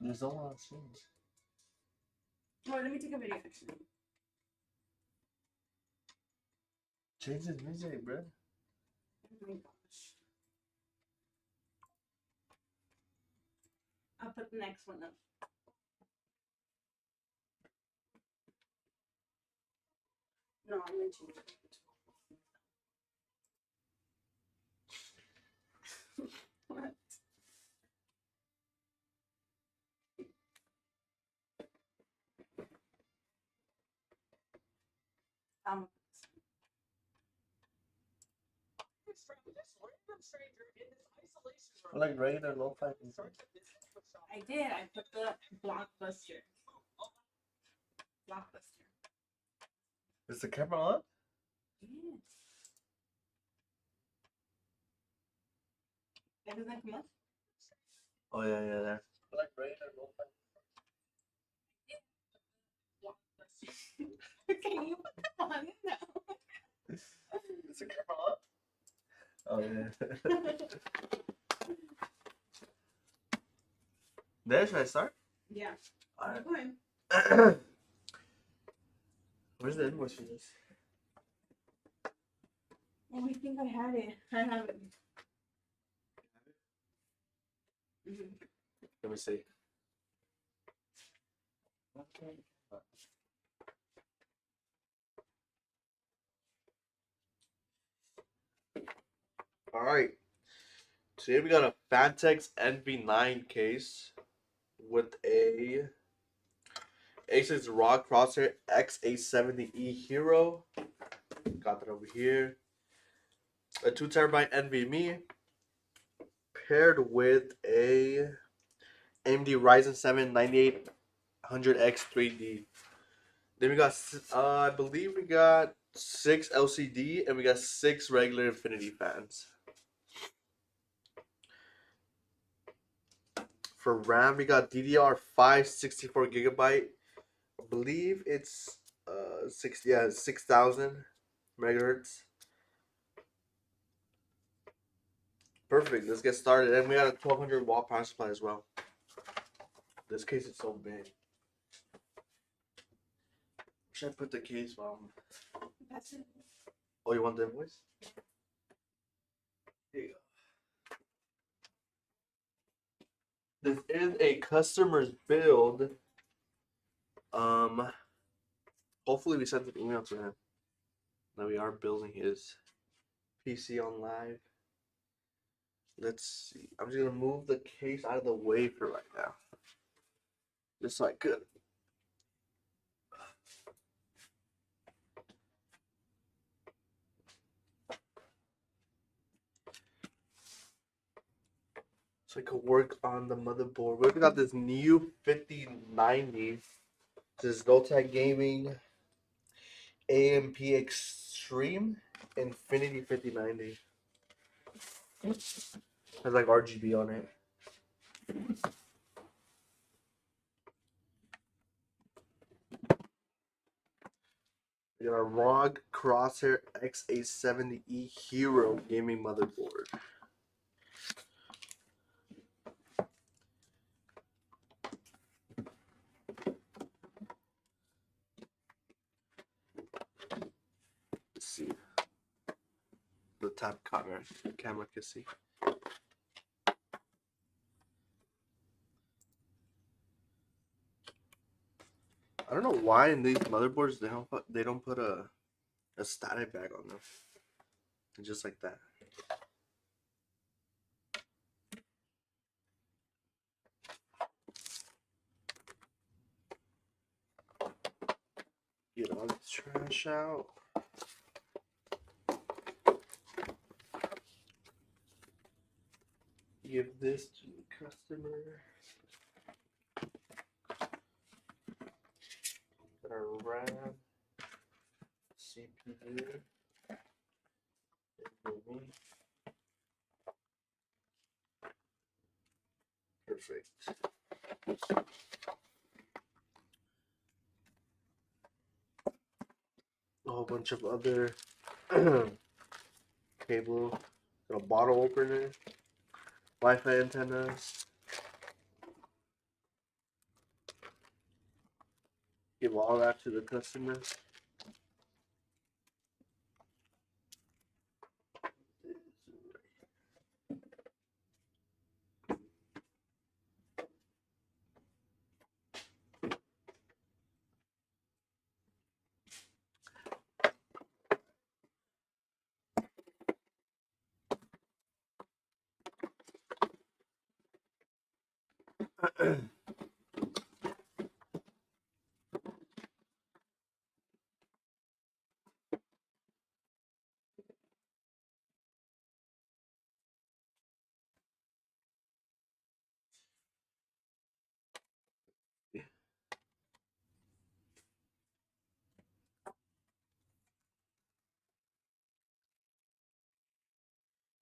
There's a lot of things. Oh, let me take a video actually. Change the music, bro. Oh my gosh. I'll put the next one up. No, I'm gonna change it. What? Um, I like regular lo-fi music. I did. I put the blockbuster. Blockbuster. Is the camera on? Yes. That doesn't come up? Oh yeah, yeah, there. I like regular lo-fi. Blockbuster. Can you put that on now? Is the camera on? Oh yeah. There, should I start? Yeah. Alright. Go ahead. Where's the invoice for this? Oh, I think I had it. I have it. Let me see. Okay. All right. Today we got a Phanteks NV9 case with a Asus ROG Crosshair X870E Hero. Got that over here. A 2TB NVMe paired with a AMD Ryzen 7 9800X 3D. Then we got, I believe we got 6 LCD and we got 6 regular Infinity fans. For RAM, we got DDR5 64GB. I believe it's 6,000 megahertz. Perfect. Let's get started. And we got a 1200 watt power supply as well. This case is so big. Should I put the case on? That's it. Oh, you want the invoice? Here you go. This is a customer's build. Hopefully we sent an email to him that we are building his PC on live. Let's see. I'm just gonna move the case out of the way for right now, just so I could. So I could work on the motherboard. We got this new 5090. This is Logitech Gaming AMP Extreme Infinity 5090. Has like RGB on it. We got a ROG Crosshair X870E Hero gaming motherboard. Let's see. The top camera can see. I don't know why in these motherboards they don't put a static bag on them. Just like that. Get all this trash out. Give this to the customer. Got our RAM, CPU, NVMe. Perfect. A whole bunch of other cable. Got a bottle opener, Wi-Fi antennas. Give all that to the customer.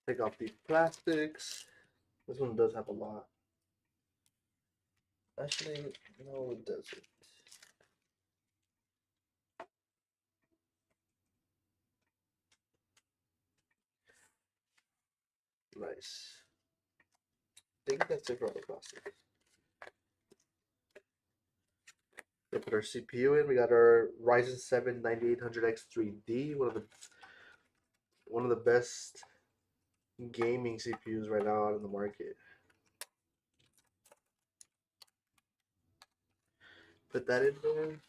Take off these plastics. This one does have a lot. Actually, no, it doesn't. Nice. I think that's it for all the plastics. We put our CPU in. We got our Ryzen 7 9800X 3D, one of the best gaming CPUs right now out in the market. Put that in there.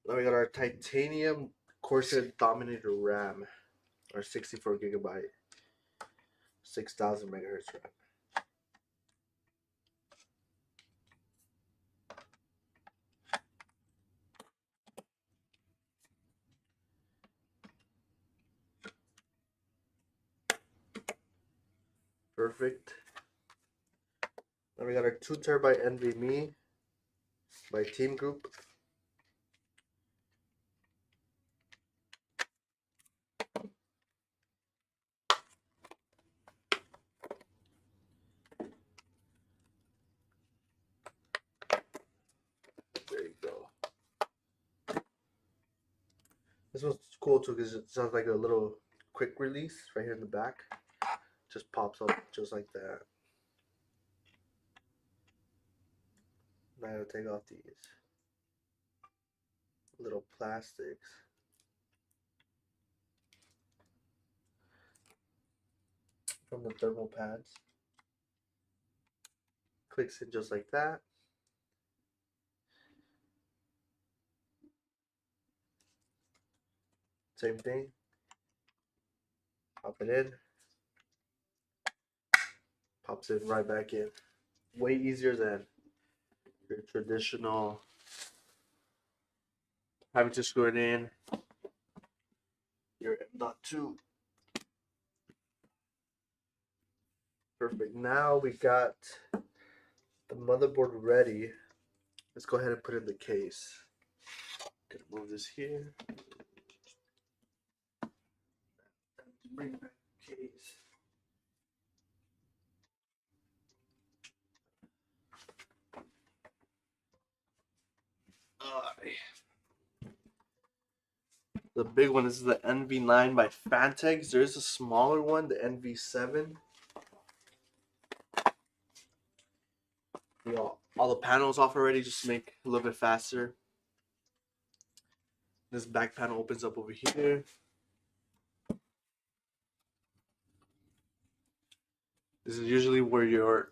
Now we got our titanium Corsair Dominator RAM, our 64 gigabyte, 6000 megahertz RAM. Perfect. Now we got our 2 terabyte NVMe by Team Group. There you go. This one's cool too because it sounds like a little quick release right here in the back. Just pops up just like that. Now I gotta take off these little plastics. From the thermal pads. Clicks in just like that. Same thing. Pop it in. Pops it right back in. Way easier than your traditional having to screw it in. Your M.2. Perfect. Now we got the motherboard ready. Let's go ahead and put in the case. Gonna move this here. Bring back the case. The big one is the NV9 by Phanteks. There is a smaller one, the NV7. You know, all the panels off already, just to make it a little bit faster. This back panel opens up over here. This is usually where your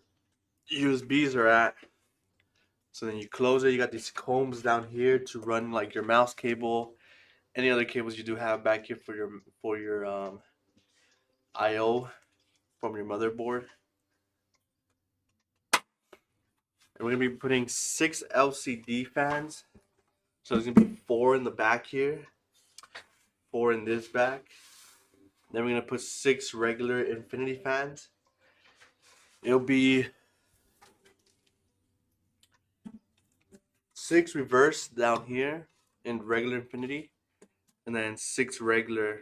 USBs are at. So then you close it. You got these combs down here to run like your mouse cable, any other cables you do have back here for your I/O from your motherboard. And we're gonna be putting 6 LCD fans. So there's gonna be 4 in the back here, 4 in this back. Then we're gonna put 6 regular infinity fans. It'll be 6 reverse down here in regular infinity, and then 6 regular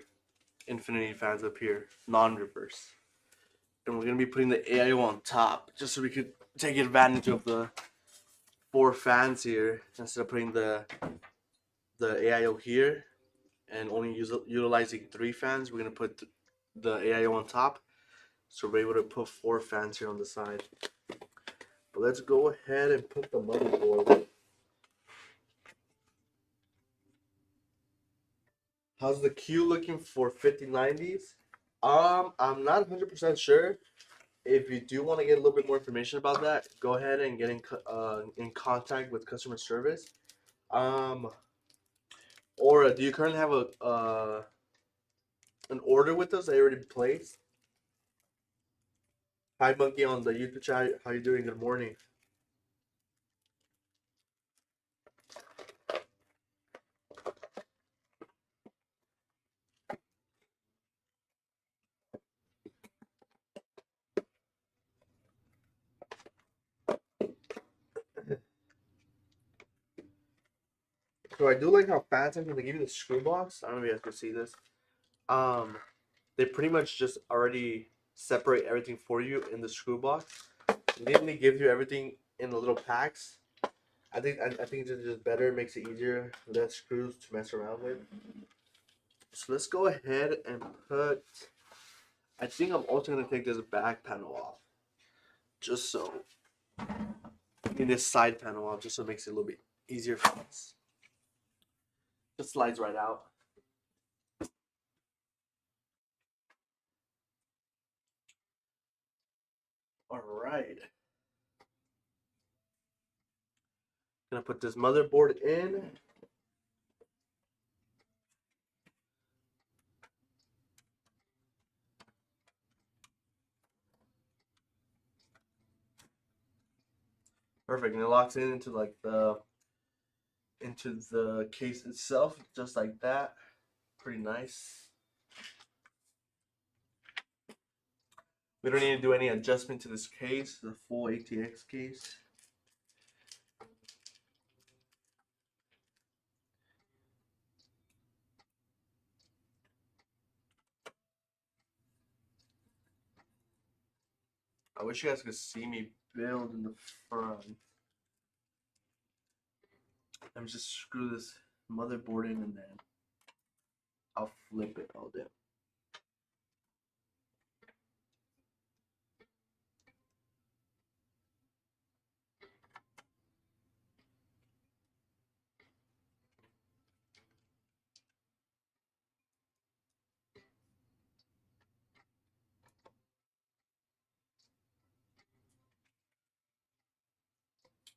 infinity fans up here, non-reverse. And we're gonna be putting the AIO on top, just so we could take advantage of the 4 fans here instead of putting the AIO here and only utilizing 3 fans. We're gonna put the AIO on top, so we're able to put 4 fans here on the side. But let's go ahead and put the motherboard How's the queue looking for 5090s? I'm not 100% sure. If you do want to get a little bit more information about that, go ahead and get in contact with customer service. Um, or do you currently have a an order with us that you already placed? Hi, Monkey, on the YouTube chat. How you doing? Good morning. So I do like how Phanteks, when they give you the screw box, I don't know if you guys can see this. Um, they pretty much just already separate everything for you in the screw box. And then they give you everything in the little packs. I think it's just better, makes it easier, less screws to mess around with. So let's go ahead and put. I think I'm also gonna take this back panel off, just so. I mean, this side panel off, just so it makes it a little bit easier for us. Just slides right out. All right. Gonna put this motherboard in. Perfect, and it locks in into like the case itself, just like that. Pretty nice. We don't need to do any adjustment to this case, the full ATX case. I wish you guys could see me build in the front. Let me just screw this motherboard in and then I'll flip it all down.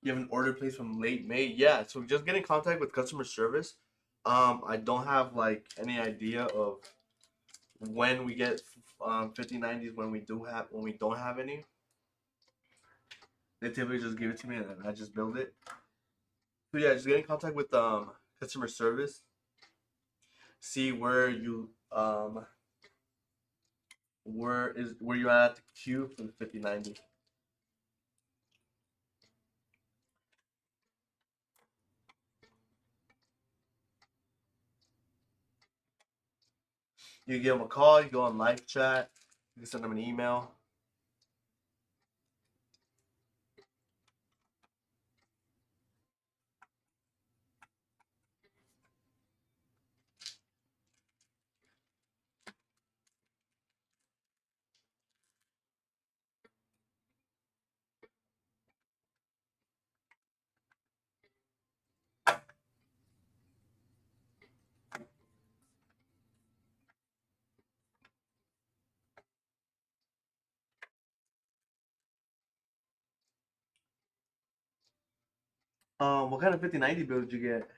You have an order placed from late May? Yeah, so just get in contact with customer service. I don't have like any idea of when we get 5090s when we don't have any. They typically just give it to me and then I just build it. So yeah, just get in contact with customer service. See where you at the queue for the 5090. You give them a call, you go on live chat, you can send them an email. What kind of 5090 build did you get?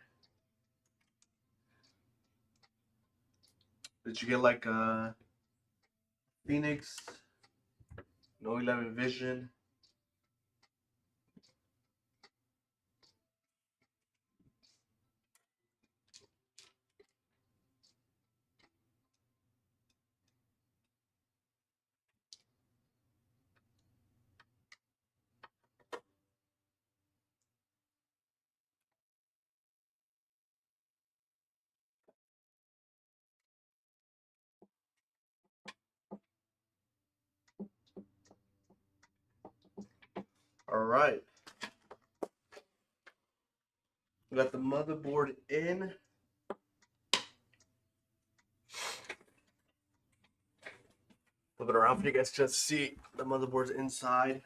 Did you get like a Phoenix, no 11 Vision? All right. We got the motherboard in. Flip it around for you guys to see the motherboard's inside.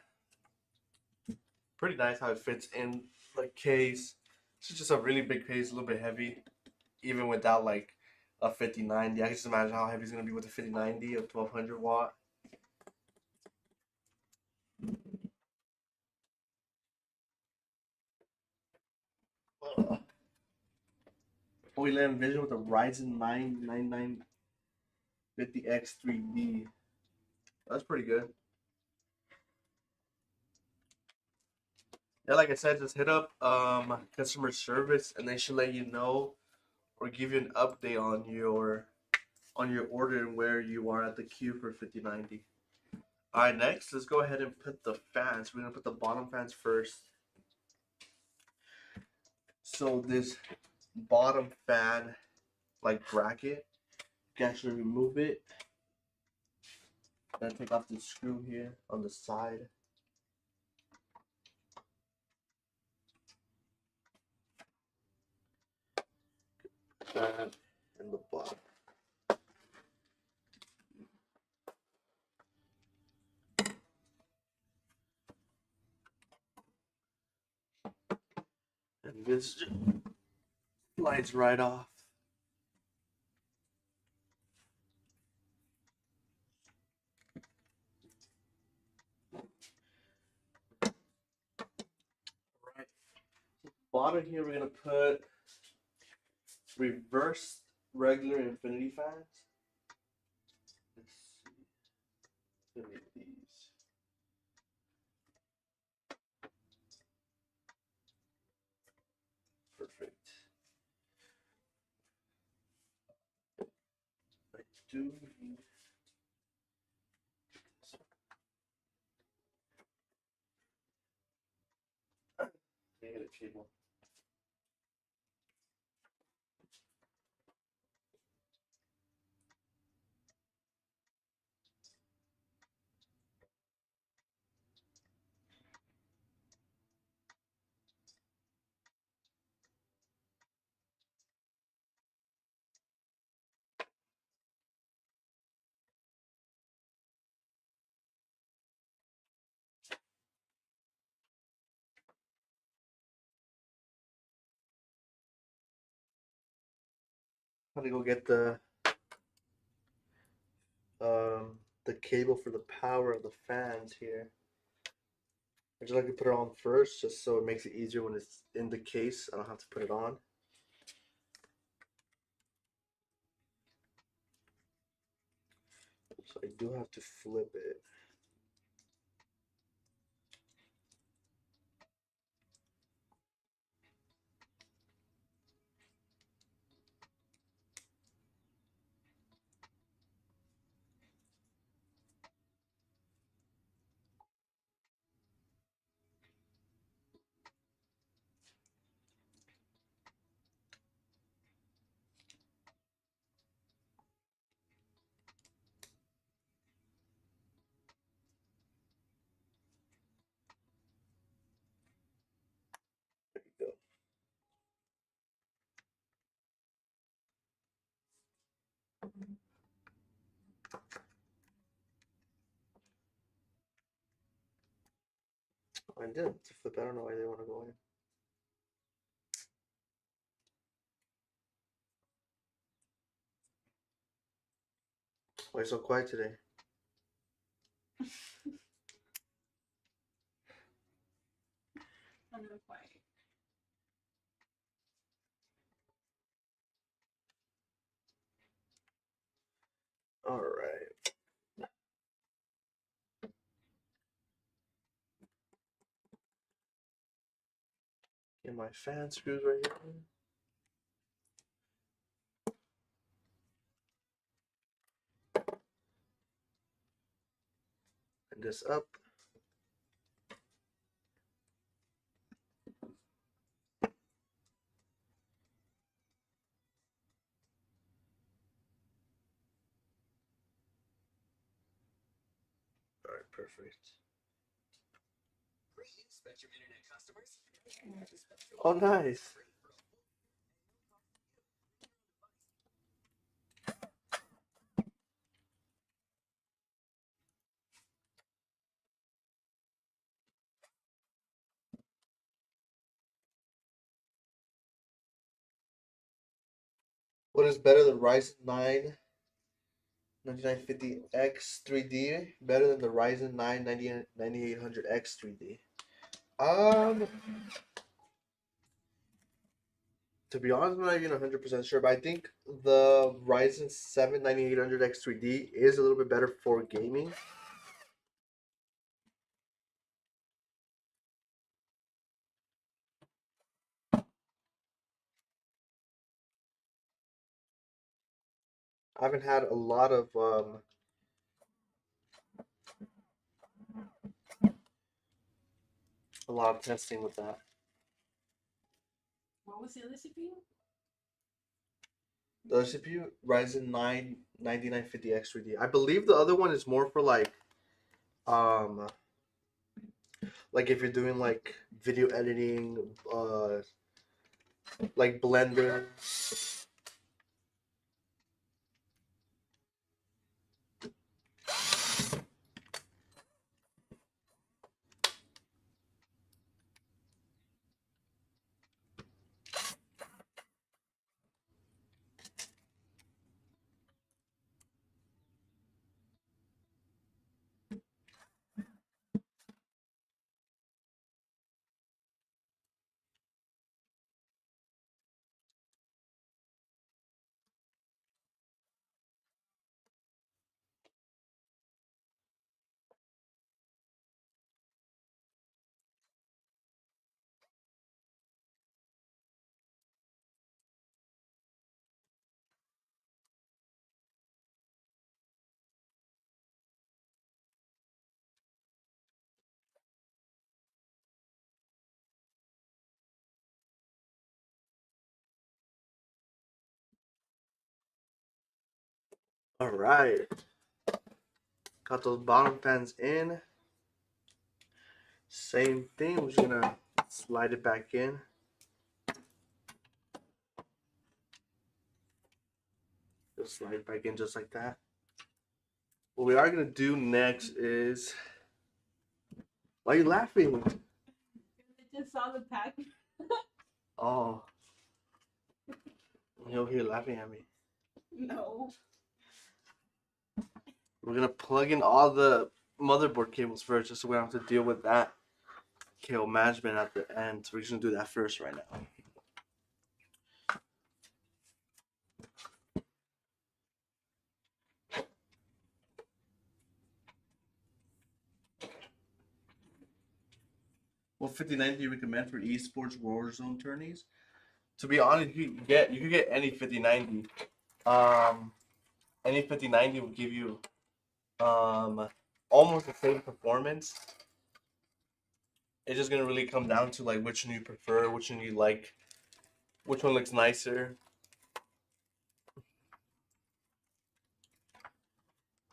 Pretty nice how it fits in the case. It's just a really big case, a little bit heavy, even without like a 5090. I can just imagine how heavy it's gonna be with a 5090 of 1200 watt. We land Vision with a Ryzen 9 9950X 3D. That's pretty good. Yeah, like I said, just hit up customer service and they should let you know or give you an update on your order and where you are at the queue for 5090. Alright, next let's go ahead and put the fans. We're gonna put the bottom fans first. So this bottom fan like bracket, you can actually remove it. Then take off the screw here on the side. That and the bottom. And this just slides right off. Right. Bottom here we're gonna put reverse regular infinity fans. Let's see. Let me get these. Perfect. I do need negative cable. I'm gonna go get the cable for the power of the fans here. I just like to put it on first just so it makes it easier when it's in the case. I don't have to put it on. So I do have to flip it. There you go. I did to flip. I don't know why they want to go in. Why so quiet today? I'm really quiet. All right. Get my fan screws right here. And this up. All right, perfect. Oh, nice. What is better than Ryzen 9 9950X 3D? Better than the Ryzen 9 9800X 3D? Um, to be honest, I'm not even 100% sure, but I think the Ryzen 7 9800X 3D is a little bit better for gaming. I haven't had a lot of testing with that. What was the other CPU? The other CPU, Ryzen 9 9950X 3D. I believe the other one is more for um like if you're doing like video editing, like Blender. All right, got those bottom fans in. Same thing. We're just gonna slide it back in. Just slide it back in just like that. What we are gonna do next is. Why are you laughing? I just saw the pack. Oh, you're over here laughing at me. No. We're gonna plug in all the motherboard cables first, just so we don't have to deal with that cable management at the end. So we're just gonna do that first right now. What 5090 do you recommend for esports Warzone tourneys? To be honest, you could get any 5090. Any 5090 will give you almost the same performance. It's just gonna really come down to like which one you prefer, which one you like, which one looks nicer.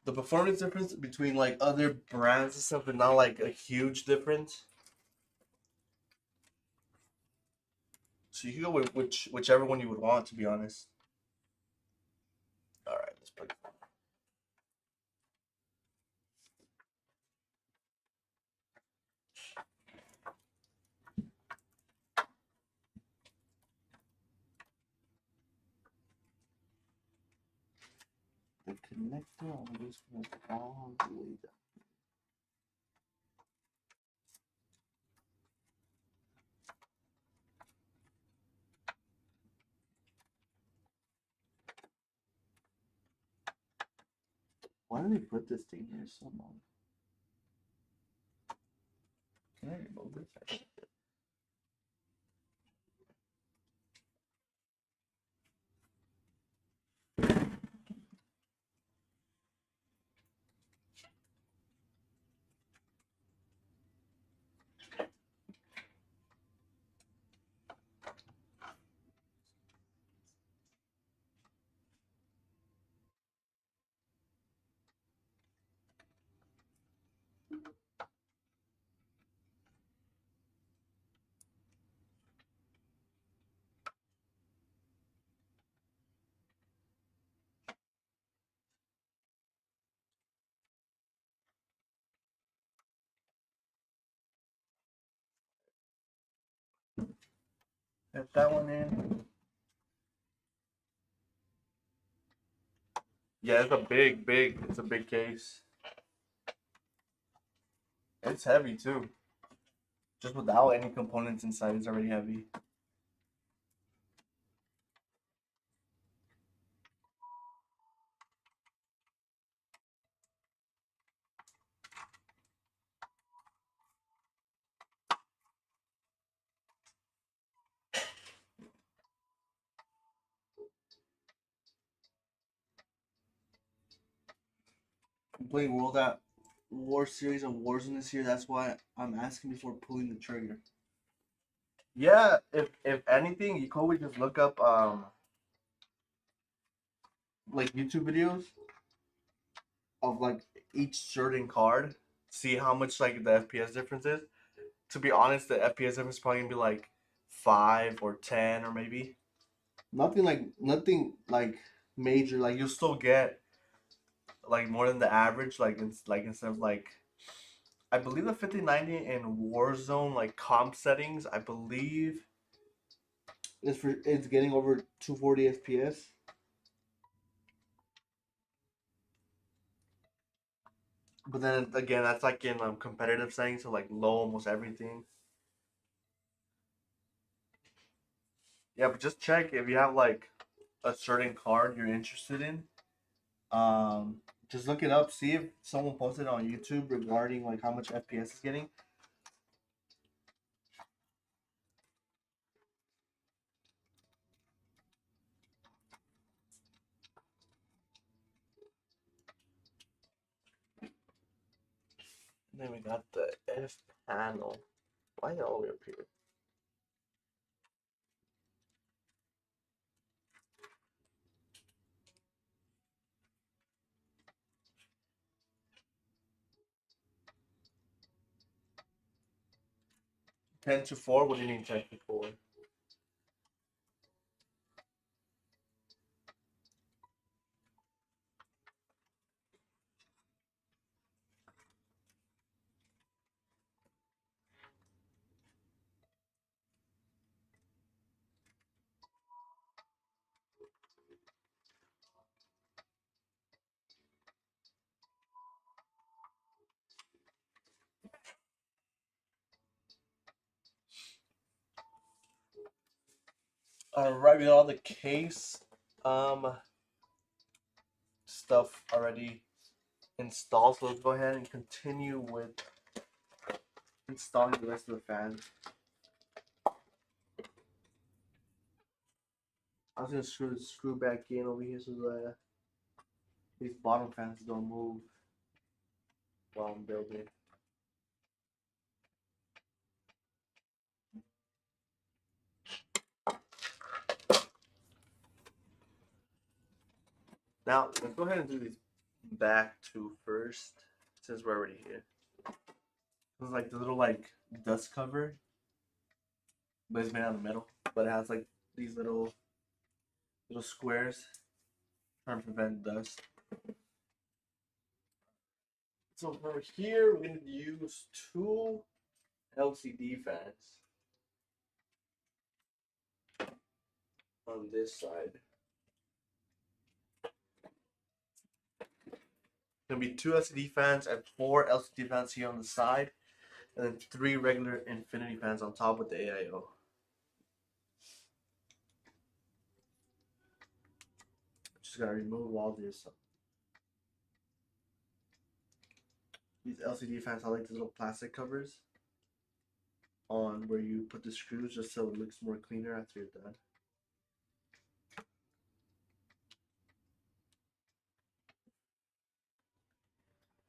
The performance difference between like other brands and stuff, but not like a huge difference. So you can go with whichever one you would want, to be honest. All right, let's plug it. The connector on this one all the way down. Why do they put this thing here so long? Can I remove this? Get that one in. Yeah, it's it's a big case. It's heavy too. Just without any components inside, it's already heavy. I'm playing World at War series of Warzone this year. That's why I'm asking before pulling the trigger. Yeah, if anything, you can always just look up like YouTube videos of like each certain card, see how much like the FPS difference is. To be honest, the FPS difference is probably gonna be like 5 or 10 or maybe. Nothing like major. Like you'll still get like more than the average. Like instead of like I believe the 5090 in Warzone like comp settings, I believe it's getting over 240 FPS. But then again, that's like in competitive settings, so like low almost everything. Yeah, but just check if you have like a certain card you're interested in. Um, just look it up, see if someone posted on YouTube regarding like how much FPS it's getting. And then we got the F panel. Why are they all the way up here? Ten to four. What do you mean 10 to 4? Alright, we got all the case um stuff already installed. So let's go ahead and continue with installing the rest of the fans. I was gonna screw back in over here so that these bottom fans don't move while I'm building. Now let's go ahead and do these back two first, since we're already here. This is like the little like dust cover, but it's made out of metal. But it has like these little squares trying to prevent dust. So for here, we're gonna use two LCD fans on this side. Gonna be two LCD fans and four LCD fans here on the side, and then three regular infinity fans on top with the AIO. Just gotta remove all this. These LCD fans have like these little plastic covers on where you put the screws just so it looks more cleaner after you're done.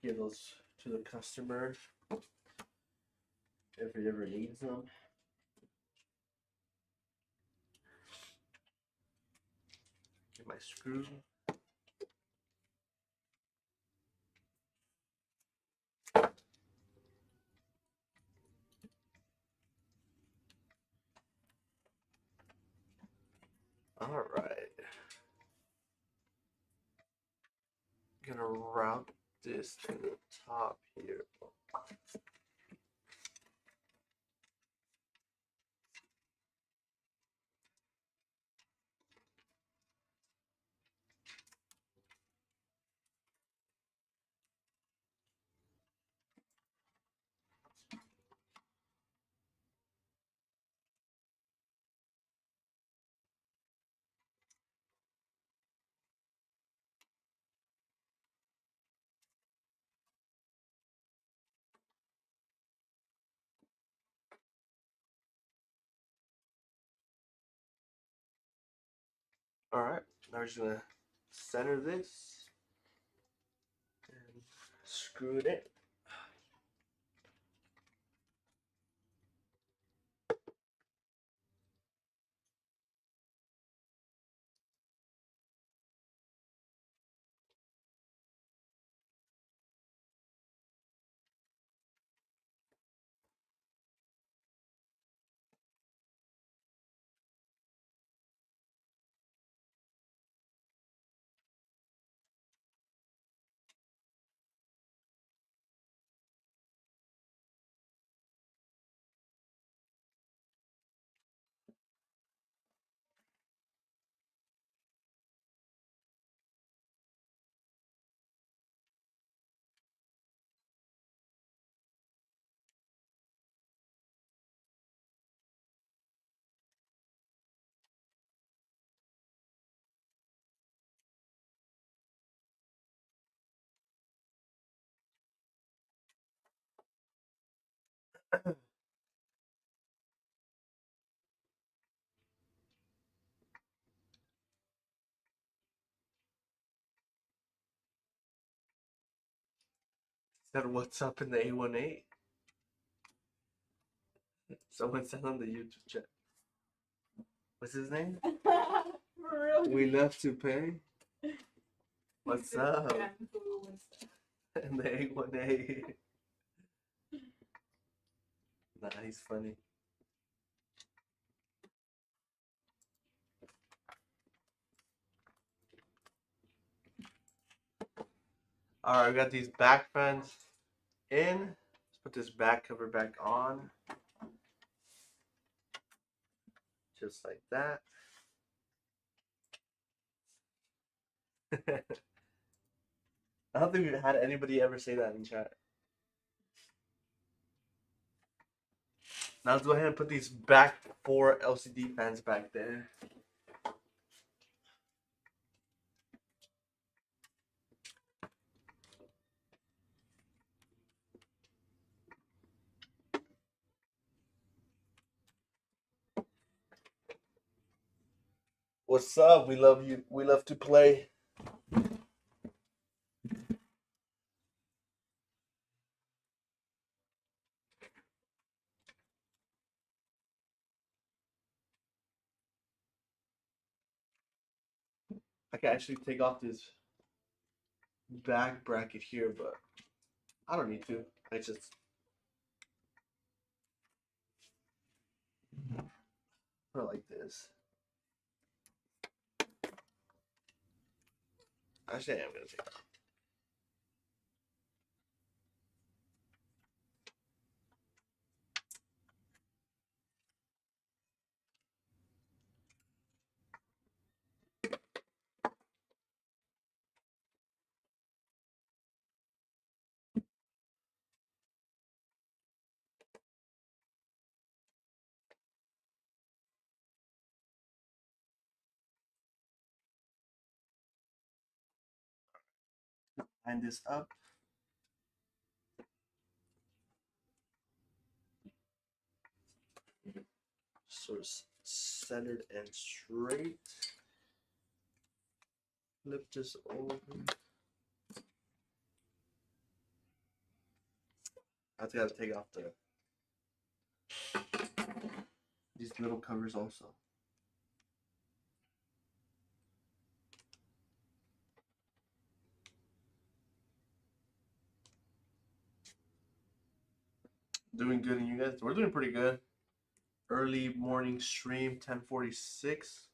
Give those to the customer if he ever needs them. Get my screw. All right. Gonna route this to the top here. Alright, now we're just gonna center this and screw it in. Said what's up in the A18? Someone said on the YouTube chat. What's his name? For real. We love to pay. What's He's up? influenced. And the A18. Nah, he's funny. Alright, we got these back fans in. Let's put this back cover back on. Just like that. I don't think we've had anybody ever say that in chat. Now let's go ahead and put these back 4 LCD fans back there. What's up? We love you. We love to play. I can actually take off this back bracket here, but I don't need to. I just put it like this. Actually, I am gonna take it off. Line this up. So it's centered and straight. Flip this over. I think I have to take off these little covers also. Doing good, and you guys? We're doing pretty good. Early morning stream, 10:46.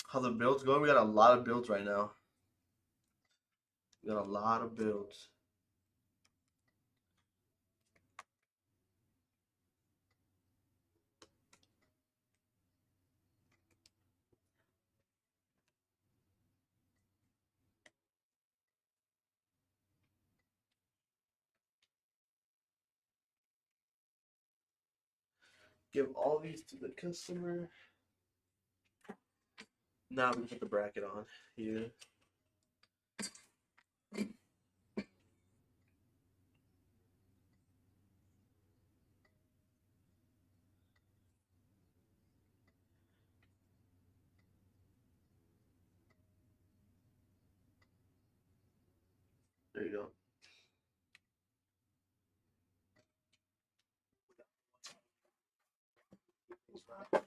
How the builds going? We got a lot of builds right now. We got a lot of builds. Give all these to the customer. Now we can put the bracket on here. There you go. No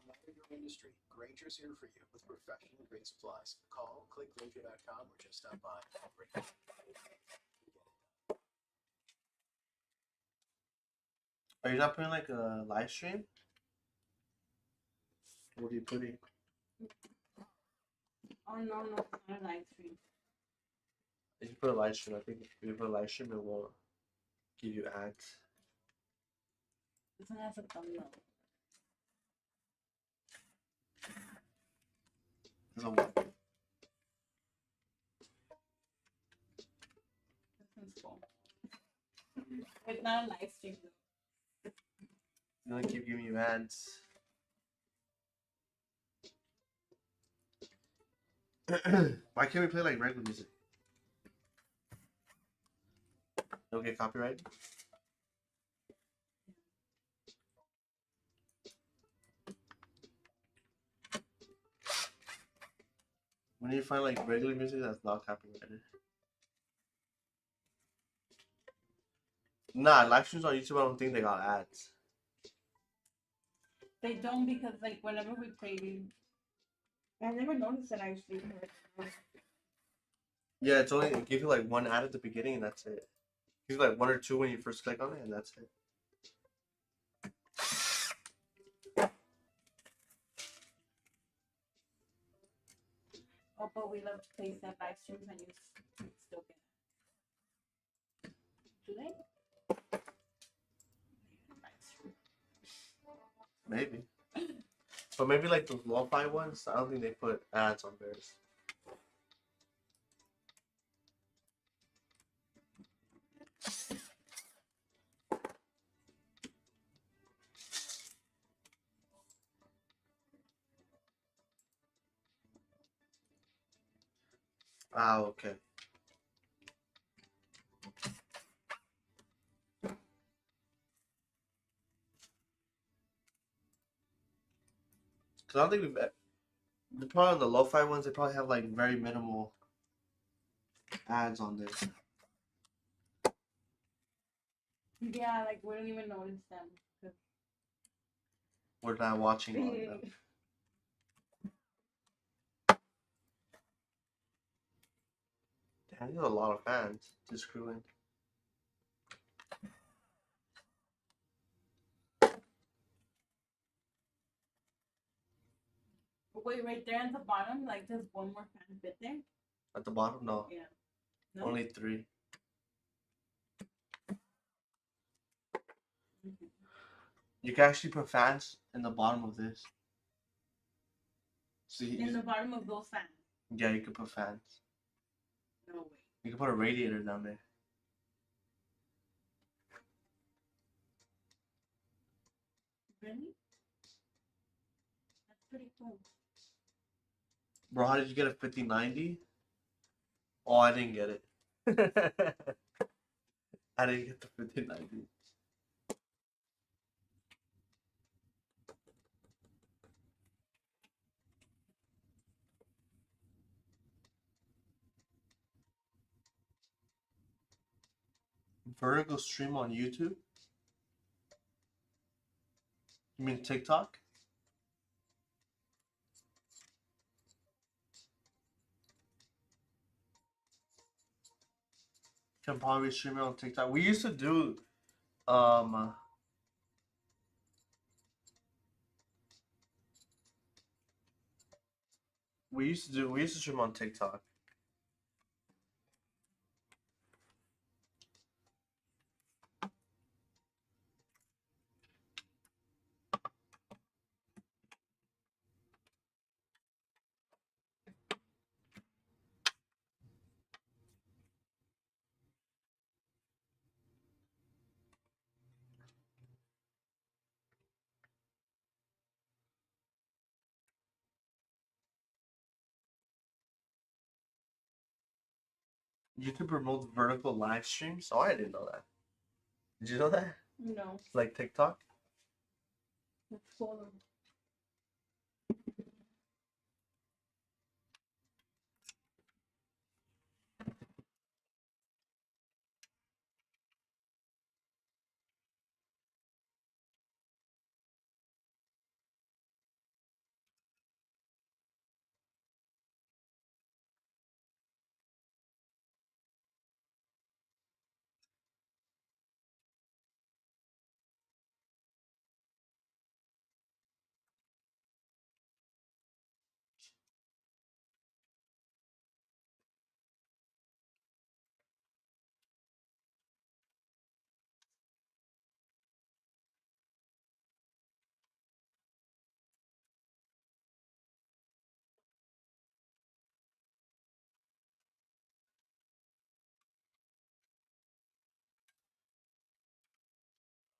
matter your industry, Grainger's here for you with professional grade supplies. Call, click Grainger.com, or just stop by. Are you not putting like a live stream? What are you putting? Oh no, it's not a live stream. If you put a live stream, I think if you put a live stream, it won't give you ads. This one has a thumbnail. There's a what? This one's cool. It's not a live stream though. It's gonna keep giving you ads. Why can't we play like regular music? Don't get copyright. We need to find like regular music that's not copyrighted. Nah, live streams on YouTube, I don't think they got ads. They don't, because like whenever we play, I never noticed it actually. Yeah, it's only it gives you like one ad at the beginning and that's it. It gives you like one or two when you first click on it and that's it. Oh, but we love to play that live streams and you still get it. Do they? Live stream. Maybe. But maybe like the lo-fi ones, I don't think they put ads on theirs. Ah, okay. Cause I don't think they're probably on the lo-fi ones, they probably have like very minimal ads on there. Yeah, like we don't even notice them. We're not watching on them. Damn, there's a lot of fans to screw in. Wait, right there at the bottom, like there's one more fan bit there. At the bottom, no. Yeah. No? Only 3. Mhm. You can actually put fans in the bottom of this. See, In the bottom of those fans. yeah, you can put fans. No way. You can put a radiator down there. Really? That's pretty cool. Bro, how did you get a 5090? Oh, I didn't get it. I didn't get the 5090. Vertical stream on YouTube? You mean TikTok? Can probably stream it on TikTok. We used to do we used to stream on TikTok. YouTube promotes vertical live streams? Oh, I didn't know that. Did you know that? No. Like TikTok? That's cool.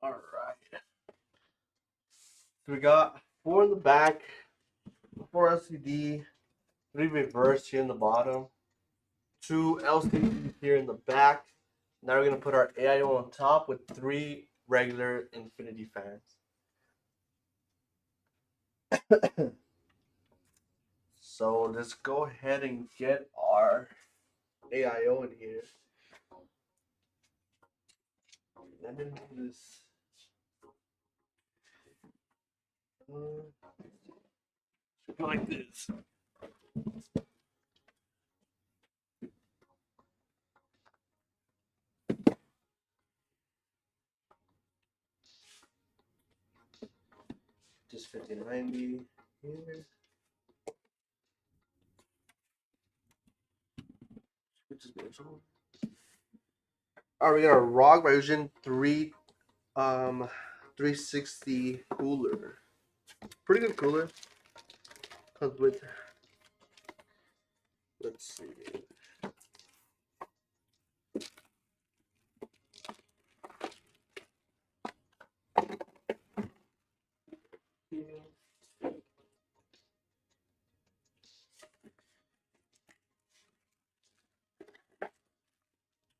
All right. So we got 4 in the back, 4 LCD, 3 reverse here in the bottom, 2 LCD here in the back. Now we're gonna put our AIO on top with 3 regular infinity fans. So let's go ahead and get our AIO in here. And then do this. Should go like this. Just 5090 here. Alright, we got a ROG Ryujin 360 cooler. Pretty good cooler. Comes with, let's see.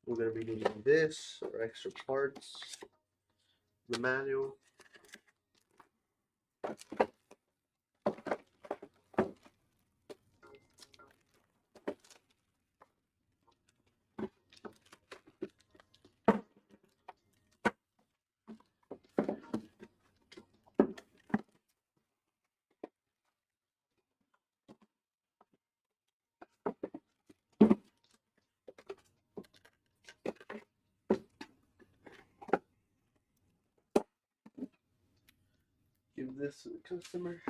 We're gonna be needing this or extra parts. The manual. Give this to the customer.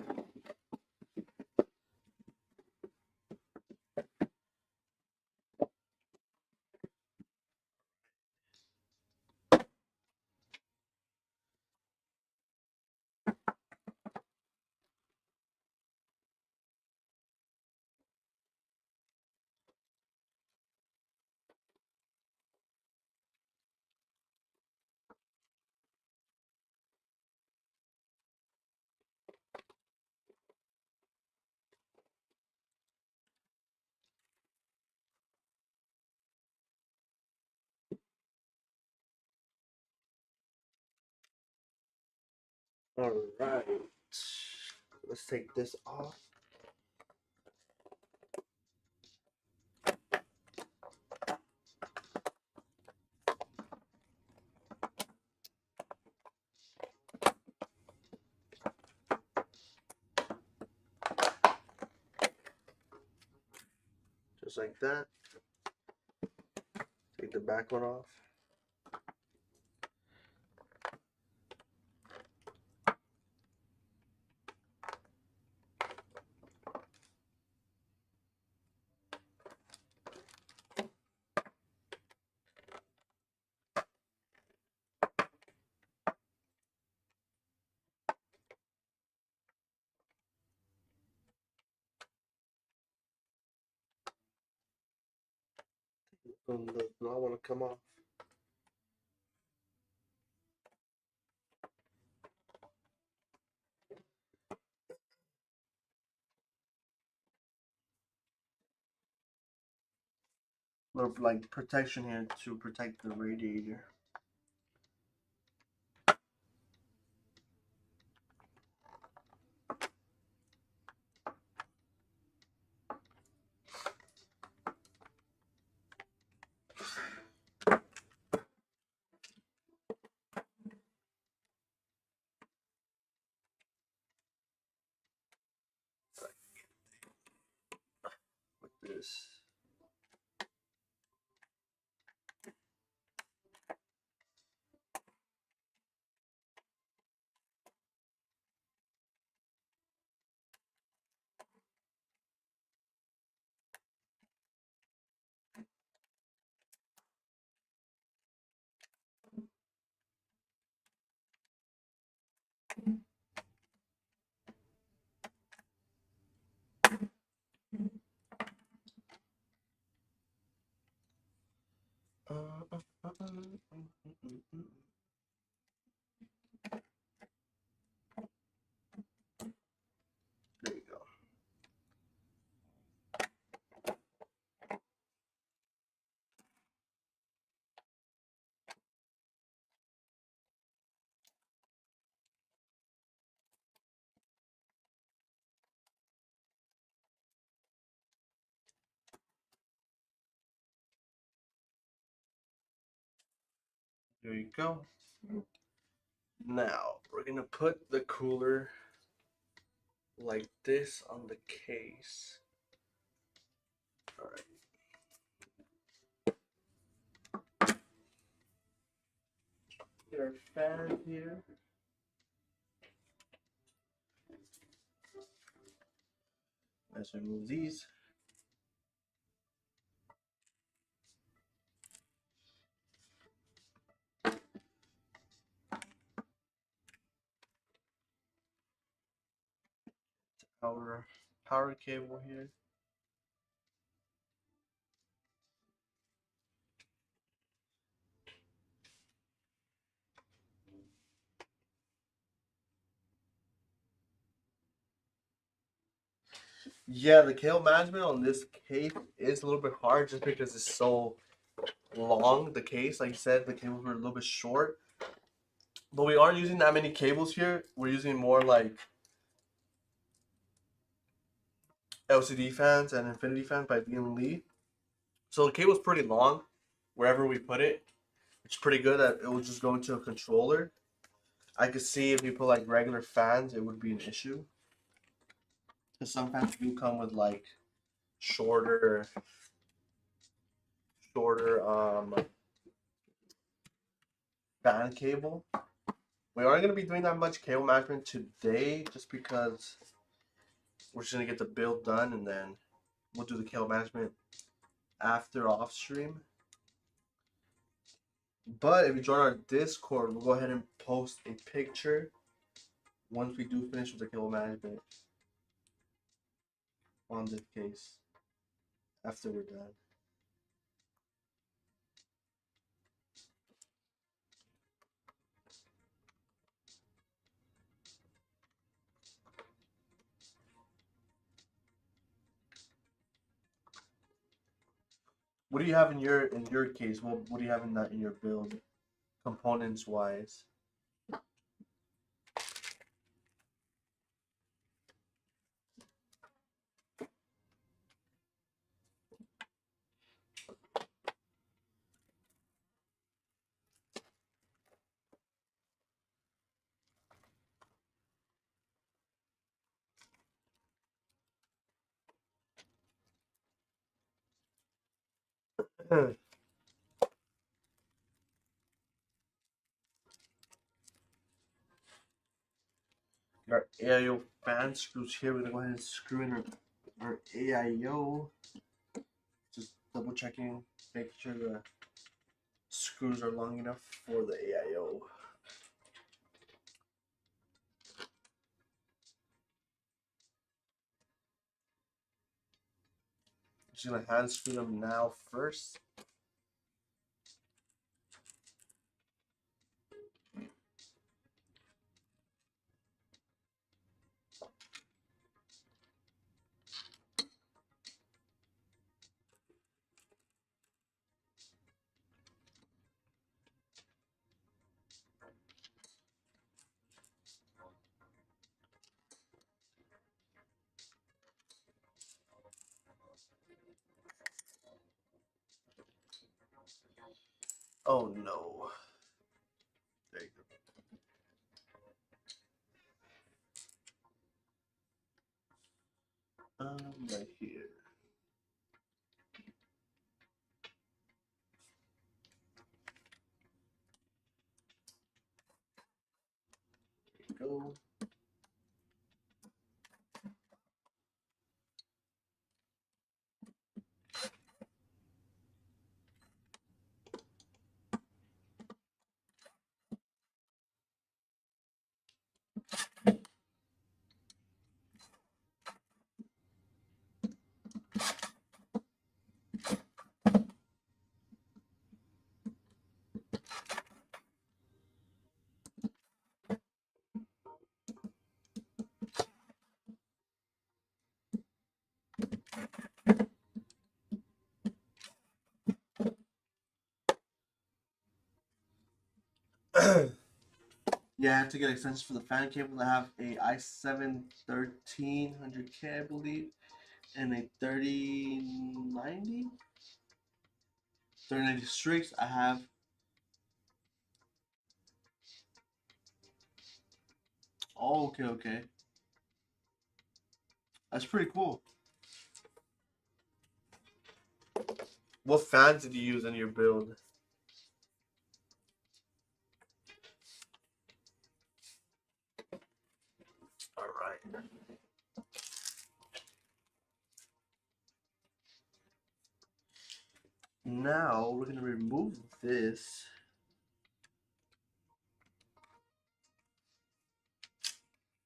Alright. Let's take this off. Just like that. Take the back one off. And does not want to come off. Little like protection here to protect the radiator. Like this. There you go. Now we're gonna put the cooler like this on the case. All right. Get our fan here. Let's remove these. Our power cable here. Yeah, the cable management on this case is a little bit hard just because it's so long. The case, like I said, the cables were a little bit short. But we aren't using that many cables here. We're using more like LCD fans and Infinity fans by Lian. So the cable's pretty long wherever we put it. It's pretty good that it will just go into a controller. I could see if you put like regular fans, it would be an issue. Because some fans do come with like shorter fan cable. We aren't going to be doing that much cable management today just because we're just going to get the build done and then we'll do the cable management after off stream. But if you join our Discord, we'll go ahead and post a picture once we do finish with the cable management on this case after we're done. What do you have in your case? What do you have in that in your build, components wise? Our AIO fan screws here. We're gonna go ahead and screw in our AIO. Just double checking, making sure the screws are long enough for the AIO. Just gonna hand screw them now first. Oh no. There you go. Right here. There you go. Yeah, I have to get extensions for the fan cable. I have a i7 1300K, I believe, and a 3090 strix. I have Oh, okay, okay. That's pretty cool. What fans did you use in your build? All right. Now we're gonna remove this.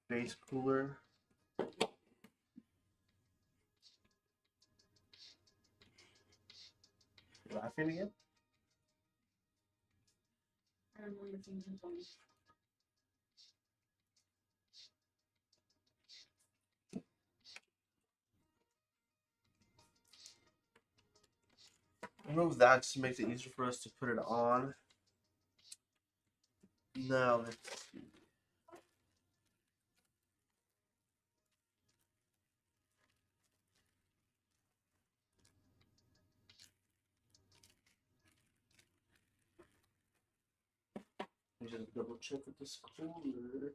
Base cooler. Laughing again? I don't remember seeing him going. Remove that just makes it easier for us to put it on. Now let's see. Let me just double check with this cooler.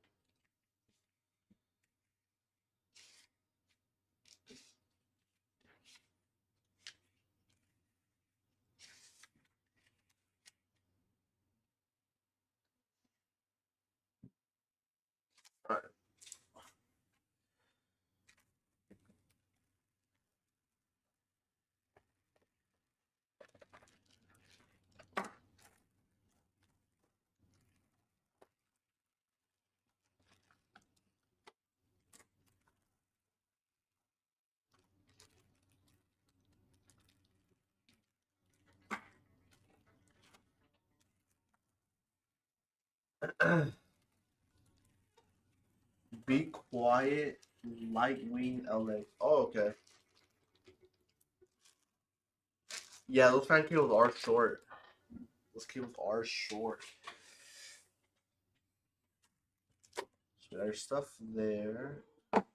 Alright. Be quiet, light wing LA. Oh, okay. Yeah, those fan cables are short. Those cables are short. So there's stuff there. Let's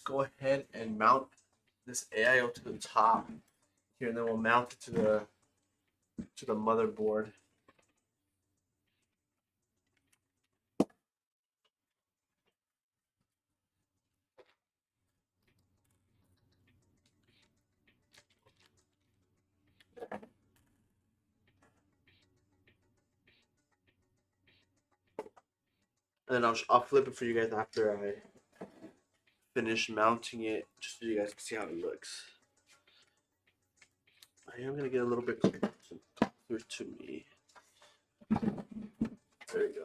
go ahead and mount this AIO to the top here, and then we'll mount it to the motherboard. And then I'll flip it for you guys after I finish mounting it, just so you guys can see how it looks. I am gonna get a little bit closer to me. There you go.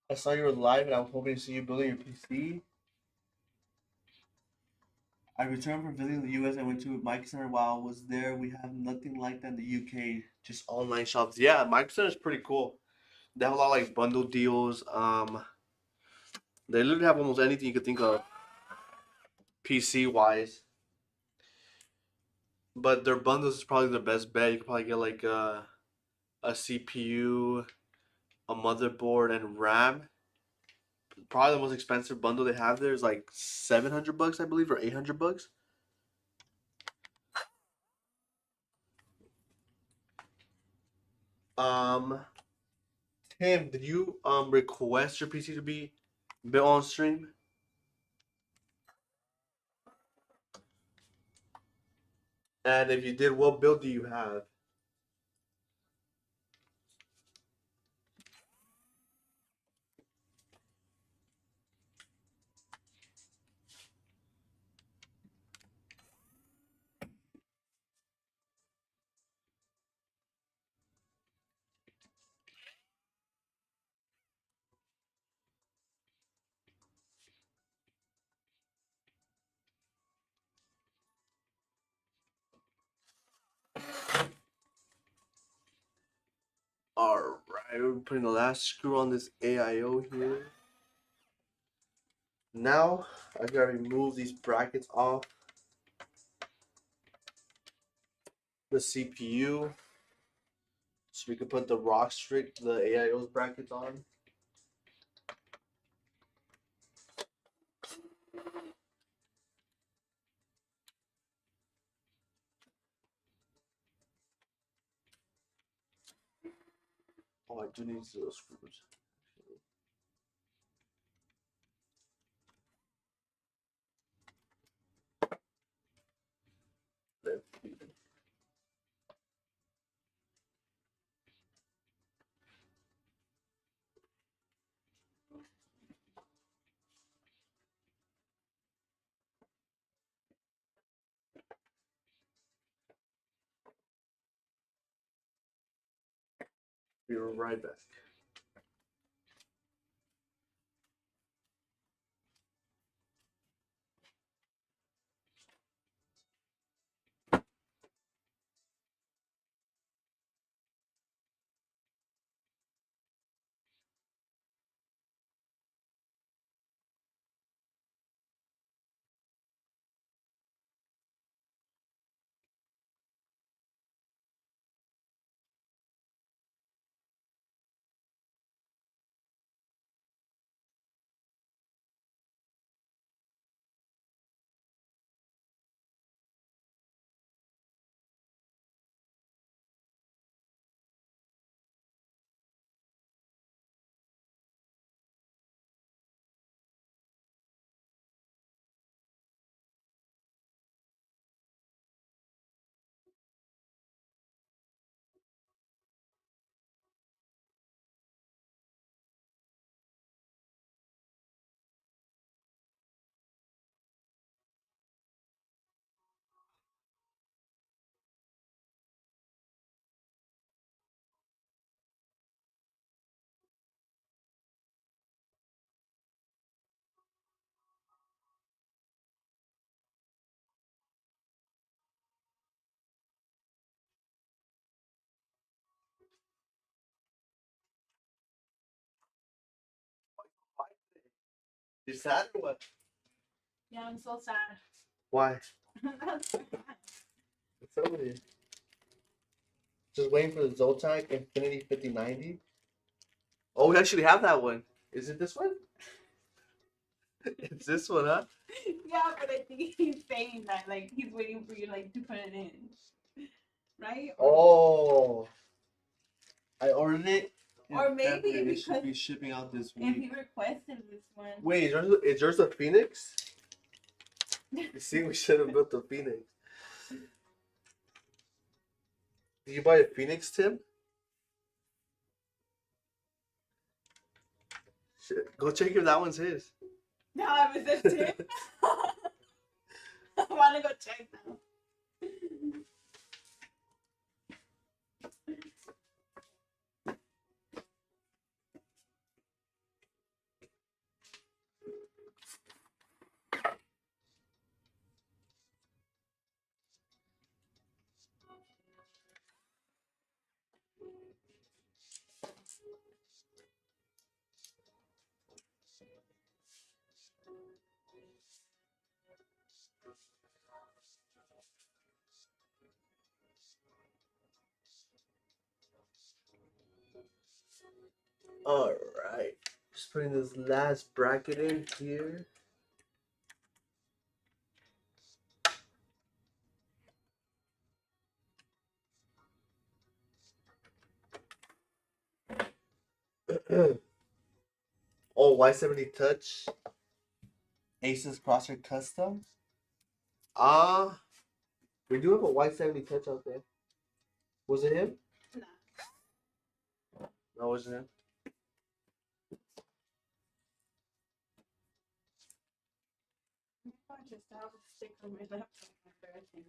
I saw you were live, and I was hoping to see you building your PC. I returned from visiting the US. I went to Micro Center while I was there. We have nothing like that in the UK, just online shops. Yeah, Micro Center is pretty cool. They have a lot of like bundle deals. They literally have almost anything you could think of, PC wise. But their bundles is probably the best bet. You could probably get like a CPU, a motherboard, and RAM. Probably the most expensive bundle they have there is like $700, I believe, or $800. Um, Tim, did you request your PC to be built on stream? And if you did, what build do you have? Alright, we're putting the last screw on this AIO here. Now, I gotta remove these brackets off the CPU so we can put the the AIO's brackets on. Oh, I do need those screws. Be right back. You sad or what? Yeah, I'm so sad. Why? That's so sad. What's up with you? Just waiting for the Zotac Infinity 5090. Oh, we actually have that one. Is it this one? It's this one, huh? Yeah, but I think he's saying that like he's waiting for you like to put it in, right? Oh, I ordered it. Or maybe It because should be shipping out this if week. he requested this one. Wait, is yours a Phoenix? You see, we should have built the Phoenix. Did you buy a Phoenix, Tim? Shit. Go check if that one's his. No, it was this too. I want to go check now. All right. Just putting this last bracket in here. Oh, Y70 Touch. Asus Crosshair Custom. We do have a Y70 Touch out there. Was it him? Nah. No, it wasn't him. I just have a stick on my laptop. I think.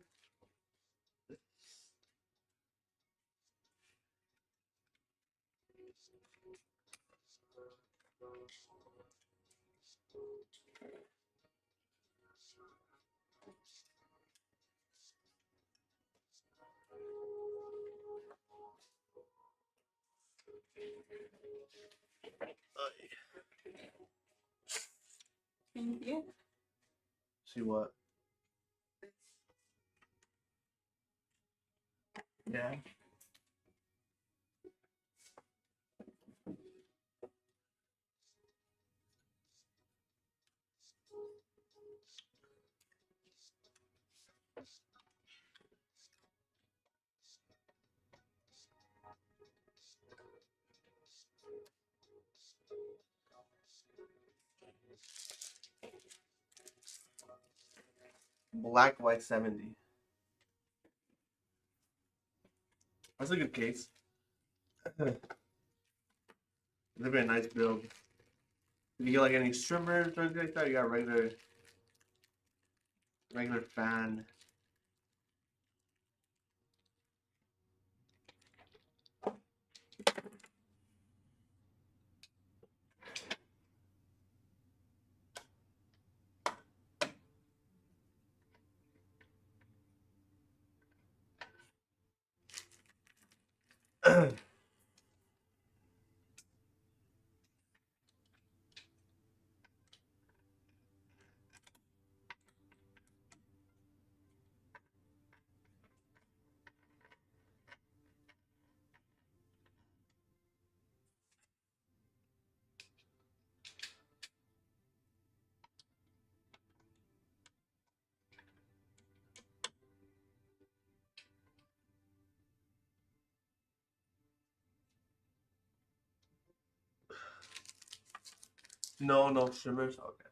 Can you see it? See what? Yeah. Black White 70. That's a good case. It'd be a nice build. Did you get like any strimmers or anything like that? You got regular fan. No strimmers. Okay.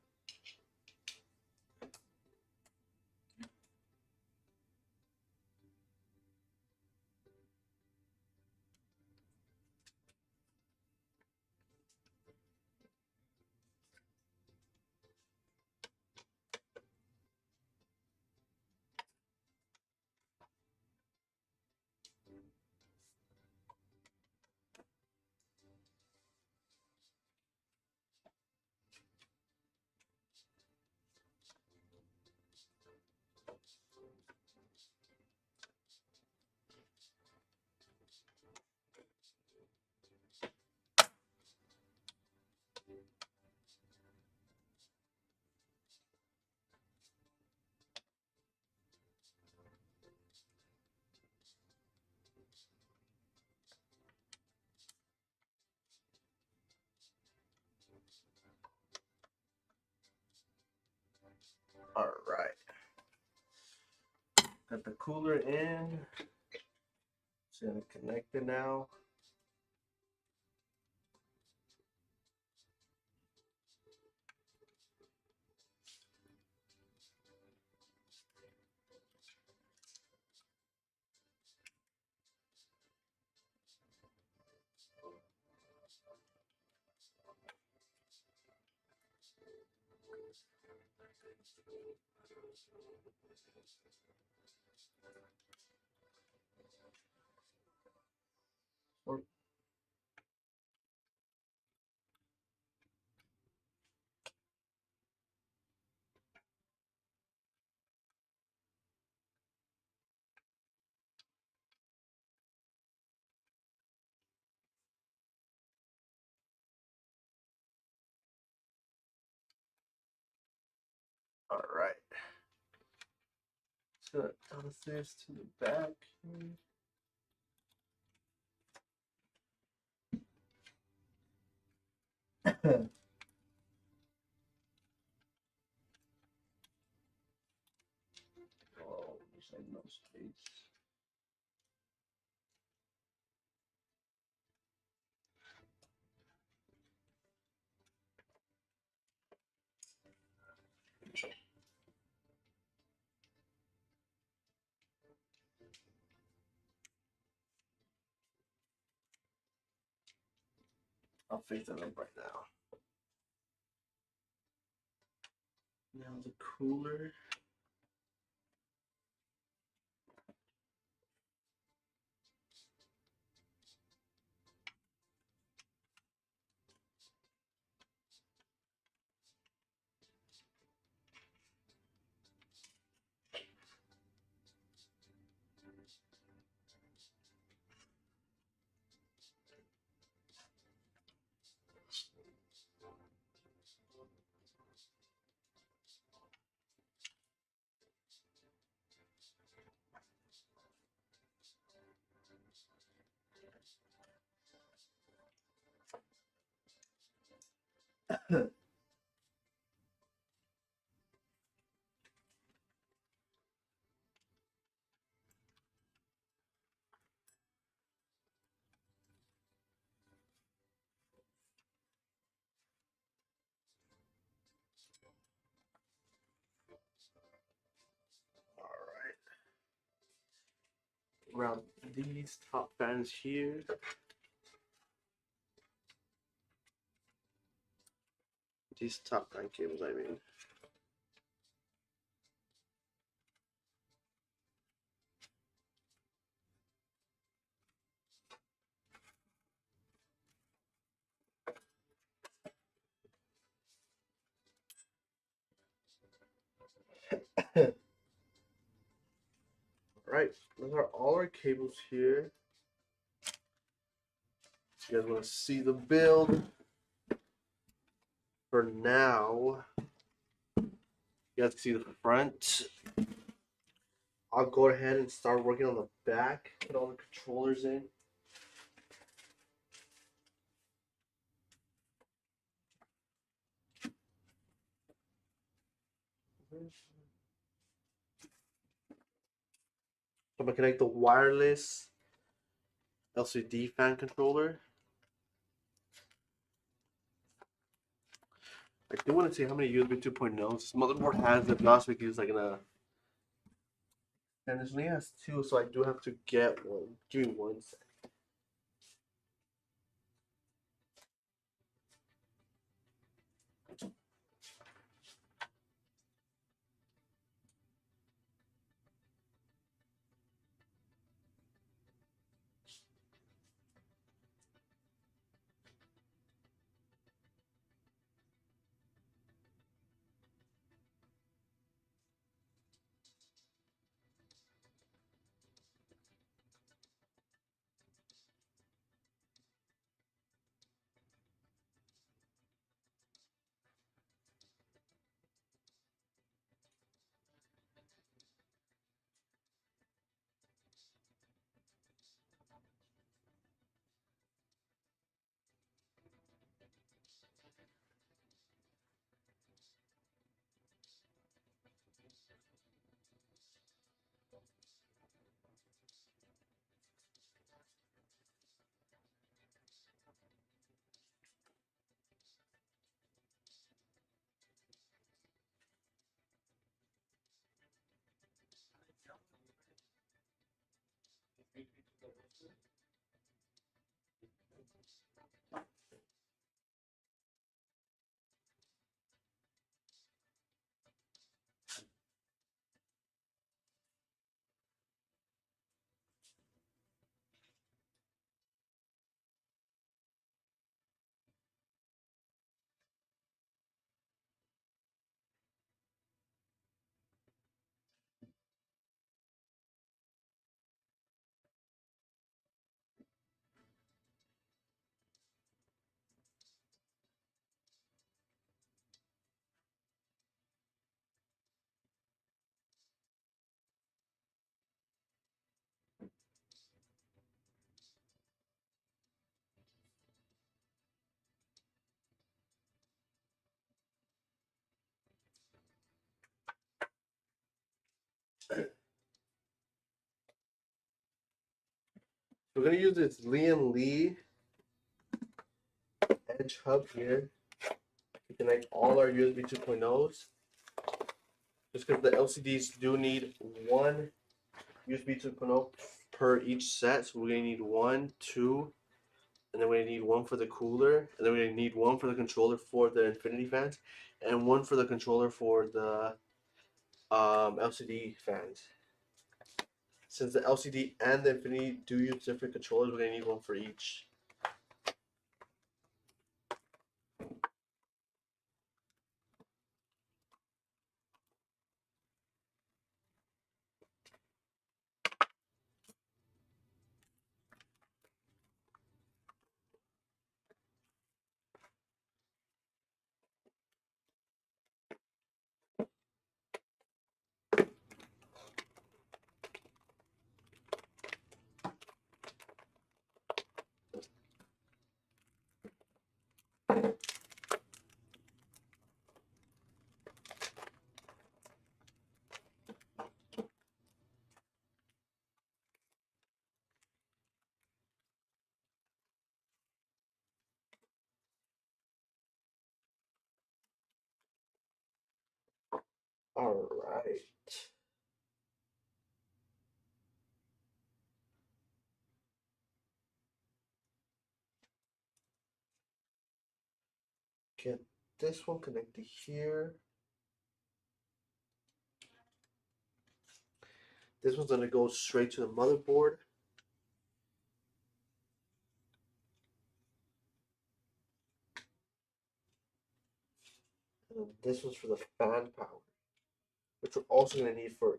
All right. Got the cooler in. Just gonna connect it now. All right. So toss this to the back. Oh, there's like no space. I'll fix that up right now. Now the cooler. Around these top fans here. These top fan cables, I mean. Alright, those are all our cables here. If you guys want to see the build, for now, you guys can see the front. I'll go ahead and start working on the back, put all the controllers in. I'm gonna connect the wireless LCD fan controller. I do want to see how many USB 2.0 this motherboard has. If not, so we can use like a. And this only has two, so I do have to get one. Give me one second. We're gonna use this Lian Edge hub here to connect all our USB 2.0s. Just because the LCDs do need one USB 2.0 per each set, so we're gonna need 1, 2, and then we're gonna need one for the cooler, and then we're gonna need one for the controller for the infinity fans, and one for the controller for the LCD fans. Since the LCD and the infinity do use different controllers, we're gonna need one for each. All right. Get this one connected here. This one's gonna go straight to the motherboard. And this one's for the fan power, which we're also gonna need for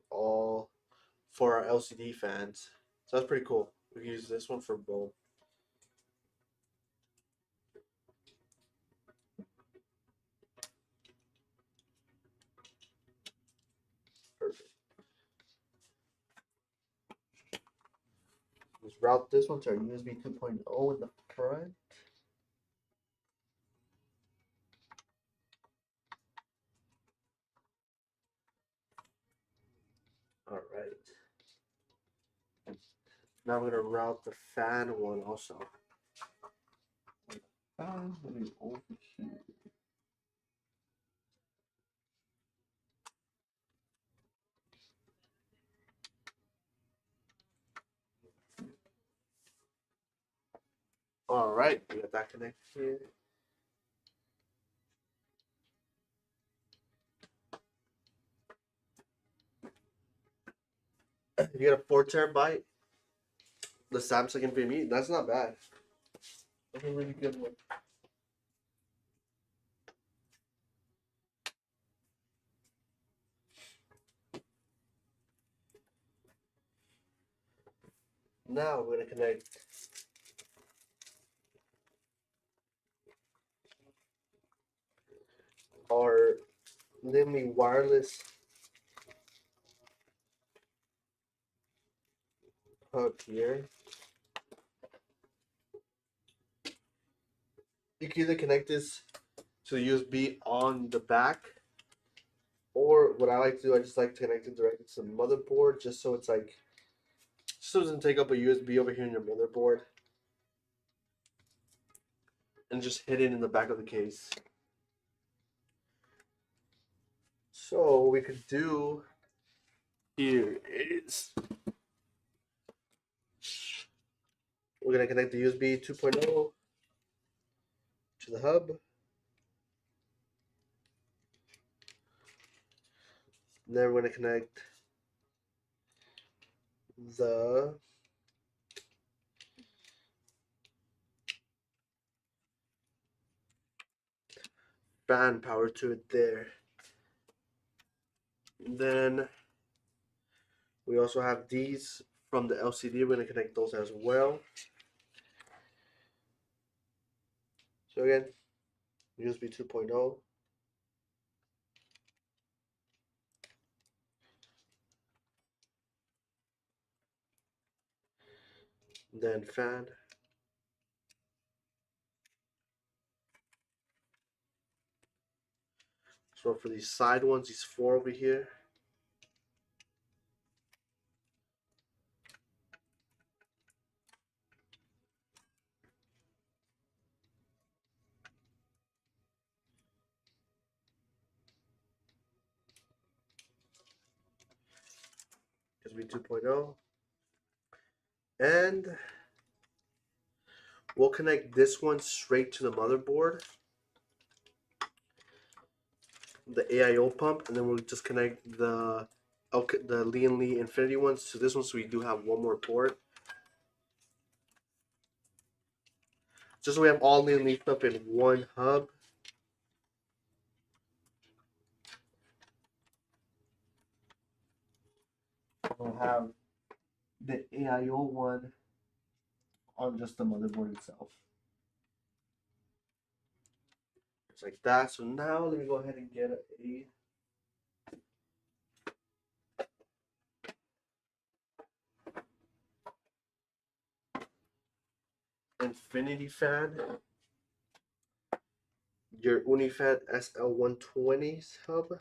our LCD fans. So that's pretty cool. We can use this one for both. Perfect. Let's route this one to our USB 2.0 in the front. All right. Now we're gonna route the fan one also. Fan will be over here. All right, we got that connected here. You get a 4 TB, the Samsung NVMe. That's not bad. That's a really good one. Now we're gonna connect our Lian wireless hub here. You can either connect this to the USB on the back, or what I like to do, I just like to connect it directly to the motherboard, just so it's like, just so it doesn't take up a USB over here in your motherboard, and just hit it in the back of the case. So what we could do here is we're gonna connect the USB 2.0 to the hub. Then we're gonna connect the fan power to it there. Then we also have these from the LCD. We're gonna connect those as well. So again, USB 2.0. Then fan. So for these side ones, these 4 over here. USB 2.0, and we'll connect this one straight to the motherboard, the AIO pump, and then we'll just connect the Lian Infinity ones to this one, so we do have one more port. Just so we have all Lian stuff in one hub. We'll have the AIO one on just the motherboard itself. Just like that. So now let me go ahead and get a Infinity fan. Your Unifan SL120s hub.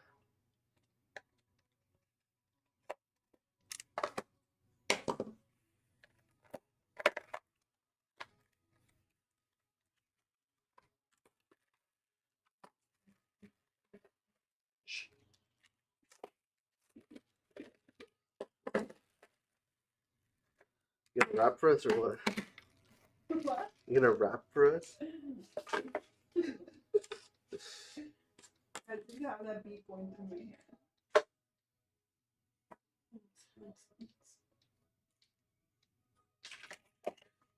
You gonna rap for us or what? What? You gonna rap for us? I do have that beat going through my hair.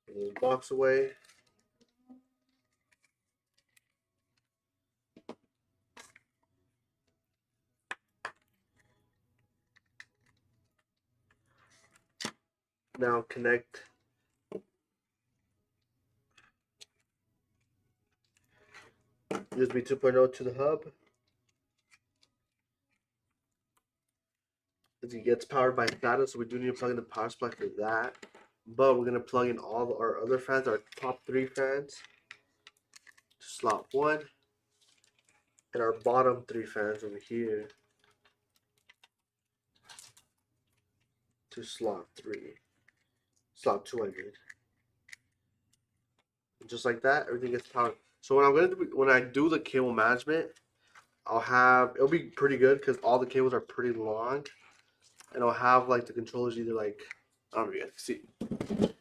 Get the box away. Now connect USB 2.0 to the hub. As it gets powered by SATA, so we do need to plug in the power supply for that. But we're gonna plug in all our other fans, our top 3 fans, to slot 1, and our bottom 3 fans over here to slot 3. Slot 2, I mean. Just like that, everything gets powered. So what I'm gonna do when I do the cable management, it'll be pretty good because all the cables are pretty long, and I'll have like the controllers either like, I don't know if you guys can see,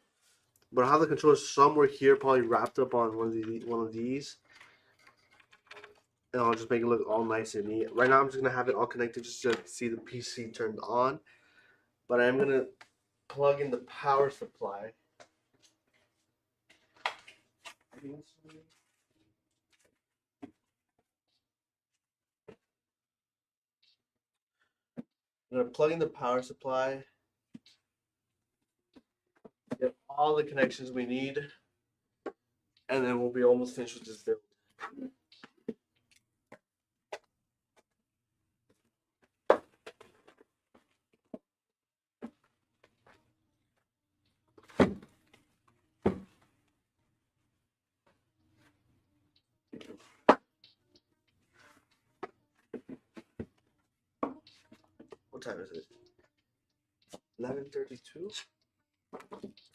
but I'll have the controllers somewhere here, probably wrapped up on one of these, and I'll just make it look all nice and neat. Right now I'm just gonna have it all connected just to see the PC turned on, but I'm gonna plug in the power supply. I'm gonna plug in the power supply, get all the connections we need, and then we'll be almost finished with this build. What time is it? 11:32.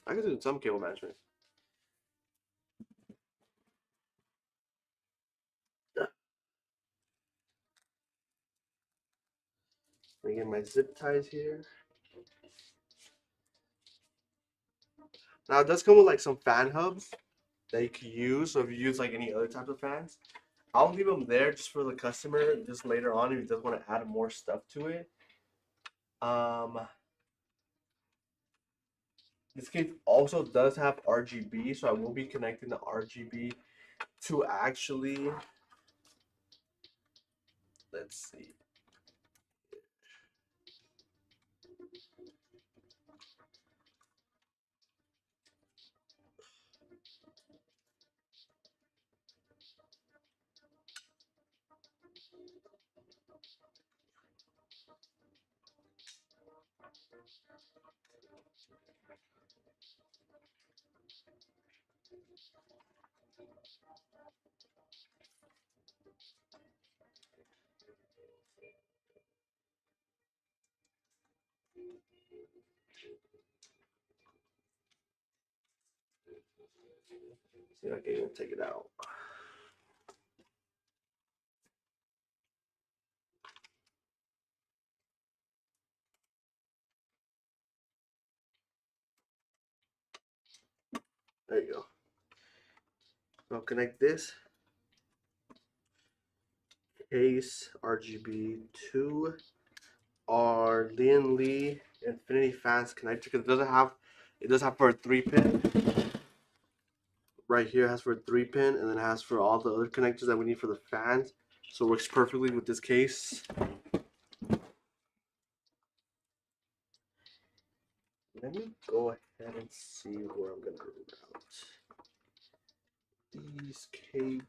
I could do some cable management. Bring in my zip ties here. Now it does come with like some fan hubs that you can use. So if you use like any other types of fans, I'll leave them there just for the customer just later on if he does want to add more stuff to it. This case also does have RGB, so I will be connecting the RGB to actually, let's see. See if I can even take it out. There you go. I'll connect this case RGB to our Lian Infinity Fast connector because it does have for a 3-pin. Right here it has for a 3-pin, and then it has for all the other connectors that we need for the fans. So it works perfectly with this case. Let me go ahead and see where I'm gonna route these cables.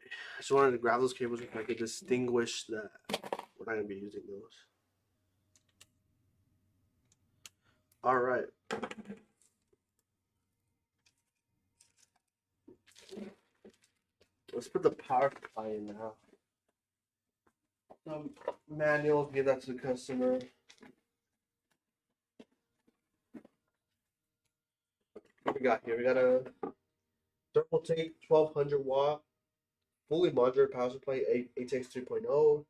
I just wanted to grab those cables if I could distinguish that we're not gonna be using those. All right. Let's put the power supply in now. Some manuals, give that to the customer. What we got here? We got a Thermal Take 1200 watt, fully modular power supply, ATX 3.0,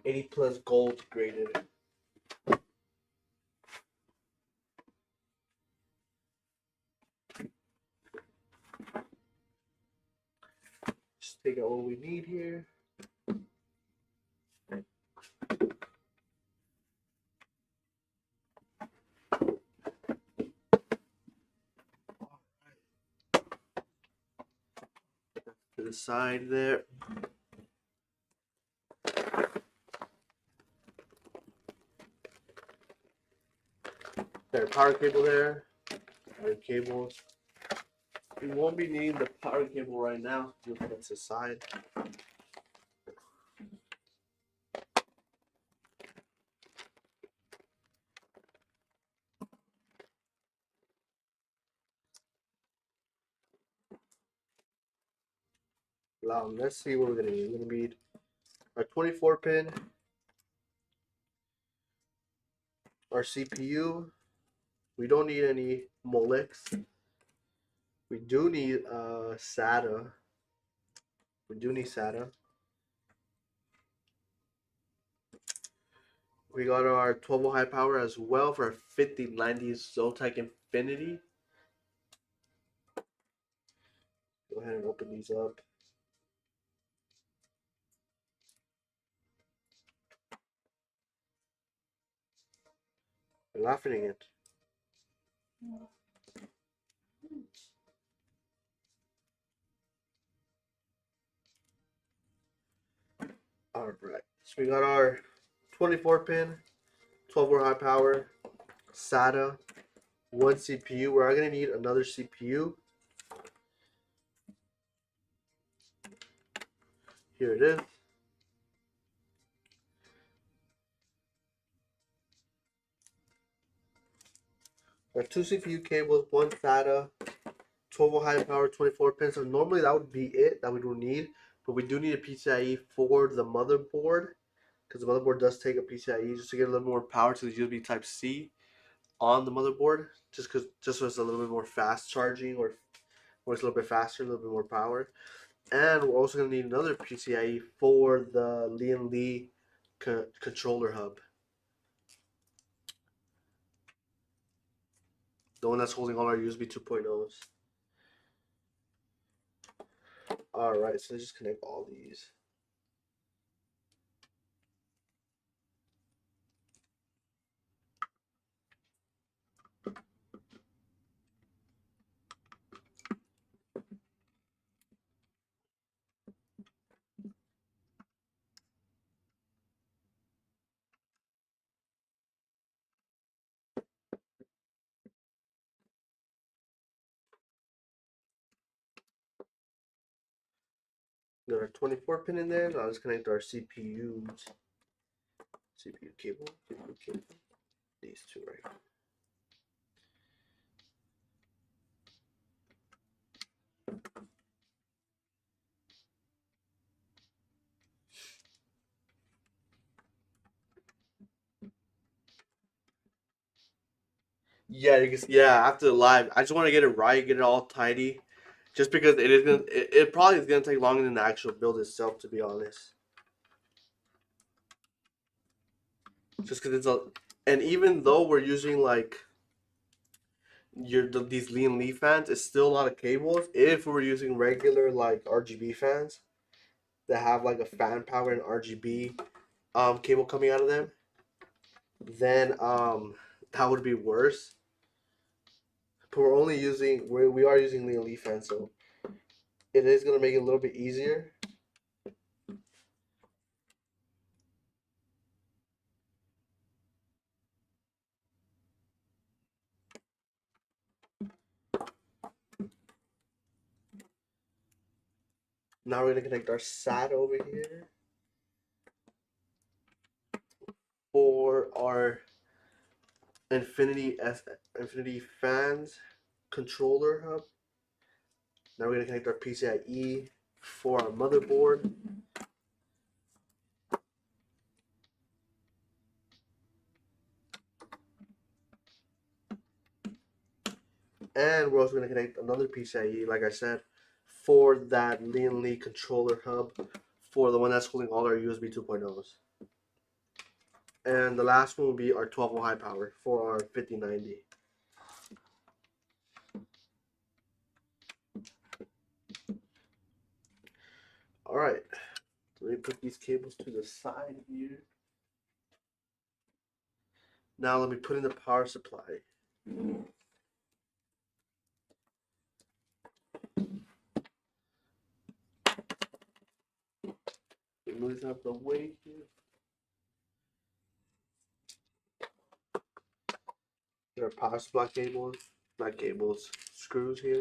80 plus gold graded. Just take out what we need here. To the side there. There, power cable there. Power cables. We won't be needing the power cable right now. We'll put it to the side. Let's see what we're gonna need. We're gonna need our 24 pin, our CPU. We don't need any Molex. We do need SATA. We do need SATA. We got our 12 volt high power as well for our 5090 Zotac Infinity. Go ahead and open these up. I'm laughing again. Alright, so we got our 24 pin, 12 volt high power, SATA, one CPU. We're going to need another CPU. Here it is. Our two CPU cables, one SATA, 12 volt high power, 24 pins. So normally that would be it that we don't need, but we do need a PCIe for the motherboard because the motherboard does take a PCIe just to get a little more power to the USB Type C on the motherboard, just so it's a little bit more fast charging or it's a little bit faster, a little bit more power. And we're also going to need another PCIe for the Lian controller hub. The one that's holding all our USB 2.0s. Alright, so let's just connect all these. our 24 pin in there. Now let's connect our CPUs. CPU cable, these two right here. Yeah, you can see, yeah, after the live, I just want to get it right, get it all tidy, just because it is gonna, it probably is gonna take longer than the actual build itself, to be honest. Just because it's a, and even though we're using like these Lian Li fans, it's still a lot of cables. If we were using regular like RGB fans that have like a fan power and RGB cable coming out of them, then that would be worse. But we're only using we are using Lian Li fans, so it is gonna make it a little bit easier. Now we're gonna connect our SAT over here for our Infinity fans controller hub. Now we're gonna connect our PCIe for our motherboard. And we're also gonna connect another PCIe, like I said, for that Lian Li controller hub for the one that's holding all our USB 2.0s. And the last one will be our 12 volt high power for our 5090. Alright, let me put these cables to the side here. Now let me put in the power supply. Move this out of the way here. There are power supply cables, not cables, screws here.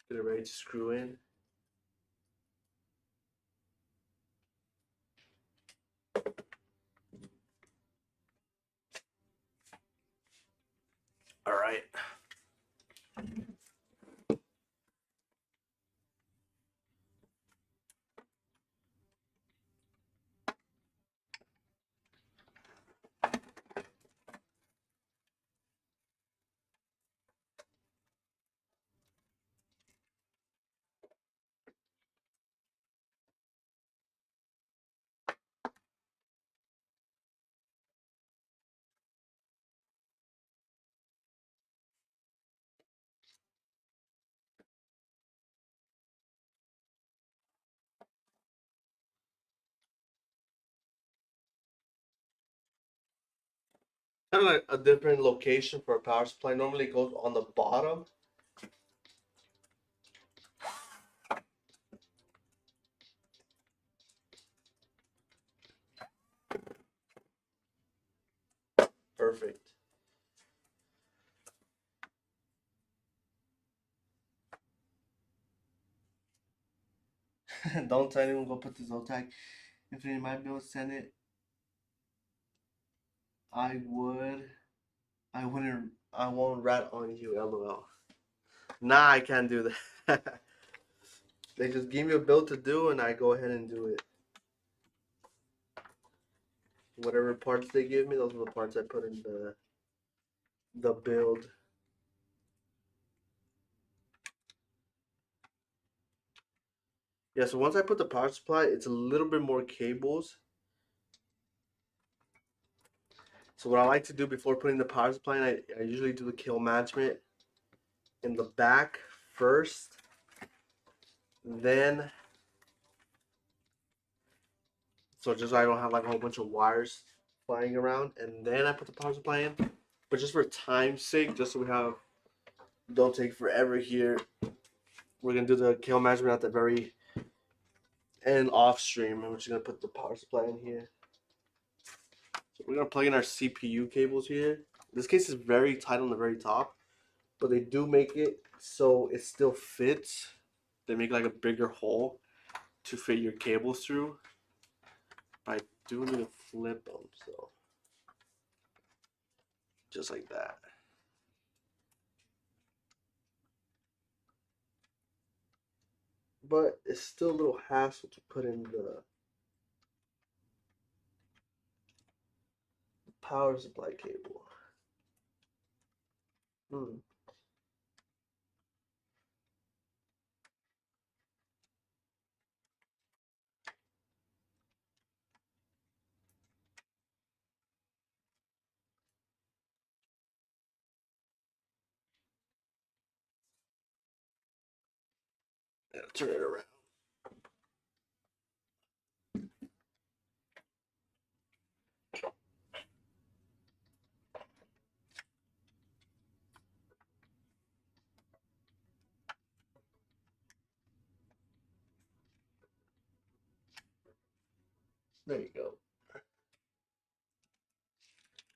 Get it ready to screw in. All right. Kind of like a different location for a power supply. Normally it goes on the bottom. Perfect. Don't tell anyone go put the Zotac. If they might be able to send it, I would. I wouldn't. I won't rat on you, lol. Nah, I can't do that. They just give me a build to do, and I go ahead and do it. Whatever parts they give me, those are the parts I put in the build. Yeah, so once I put the power supply, it's a little bit more cables. So what I like to do before putting the power supply in, I usually do the cable management in the back first. Then, so just so I don't have like a whole bunch of wires flying around. And then I put the power supply in. But just for time's sake, just so we have, don't take forever here, we're going to do the cable management at the very end off stream. And we're just going to put the power supply in here. So we're going to plug in our CPU cables here. This case is very tight on the very top, but they do make it so it still fits. They make like a bigger hole to fit your cables through. I do need to flip them, so just like that. But it's still a little hassle to put in the power supply cable. Yeah, turn it around. There you go.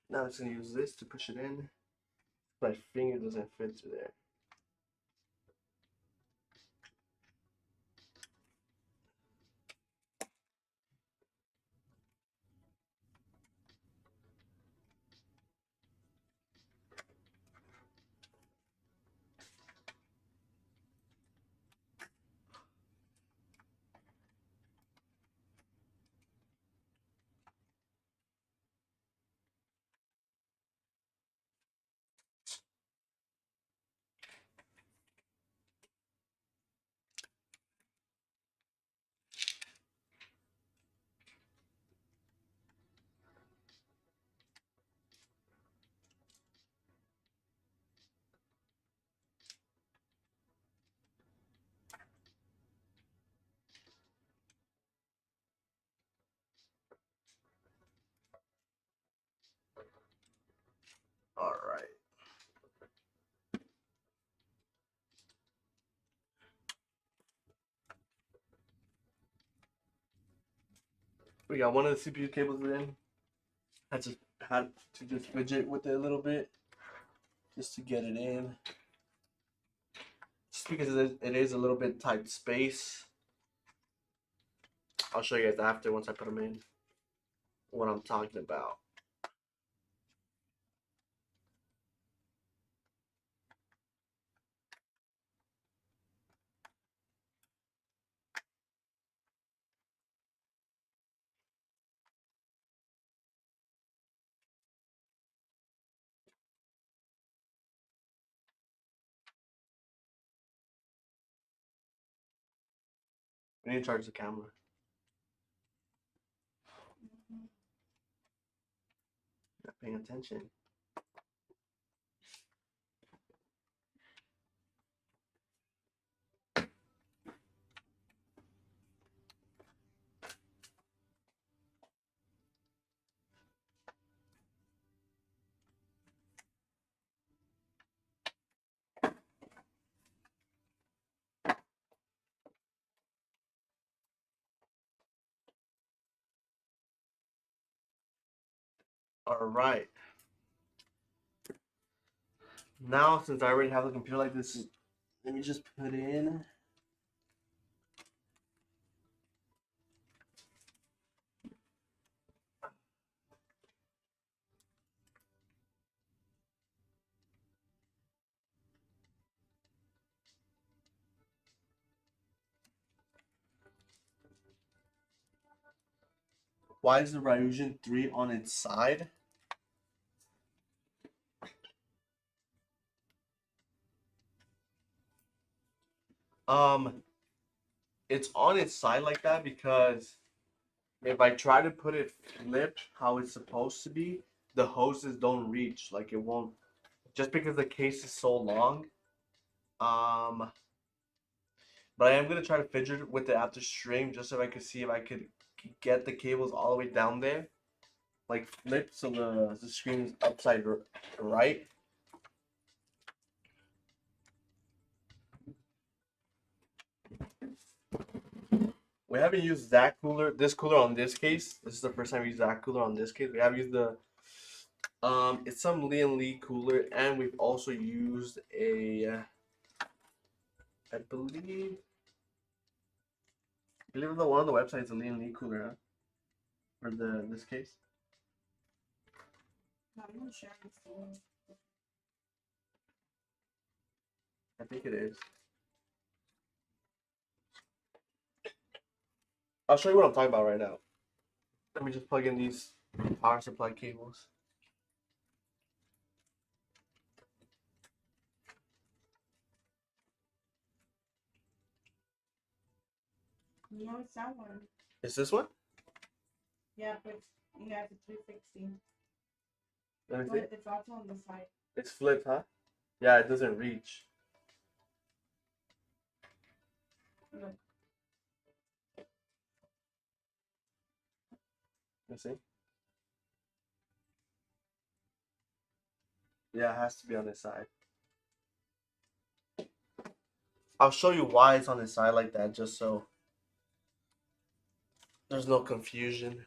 Now I'm just gonna use this to push it in. My finger doesn't fit through there. All right. We got one of the CPU cables in. I just had to just fidget with it a little bit just to get it in. Just because it is a little bit tight space. I'll show you guys after once I put them in what I'm talking about. We need to charge the camera. Not paying attention. All right. Now, since I already have the computer like this, let me just put in. Why is the Ryujin 3 on its side? It's on its side like that because if I try to put it flipped how it's supposed to be, the hoses don't reach. Like it won't, just because the case is so long. But I am gonna try to fidget with it after stream just so I could see if I could get the cables all the way down there, like flipped so the screen is upside right. We haven't used this cooler on this case. This is the first time we used that cooler on this case. We have used the It's some Lian Li cooler, and we've also used I believe the one on the website is a Lian Li cooler, huh? For this case. I'm not sure. I think it is. I'll show you what I'm talking about right now. Let me just plug in these power supply cables. No, it's that one. Is this one? Yeah, but you have the 360. Let me see. But it's also on the side. It's flipped, huh? Yeah, it doesn't reach. Look. Let's see. Yeah, it has to be on this side. I'll show you why it's on this side like that, just so there's no confusion.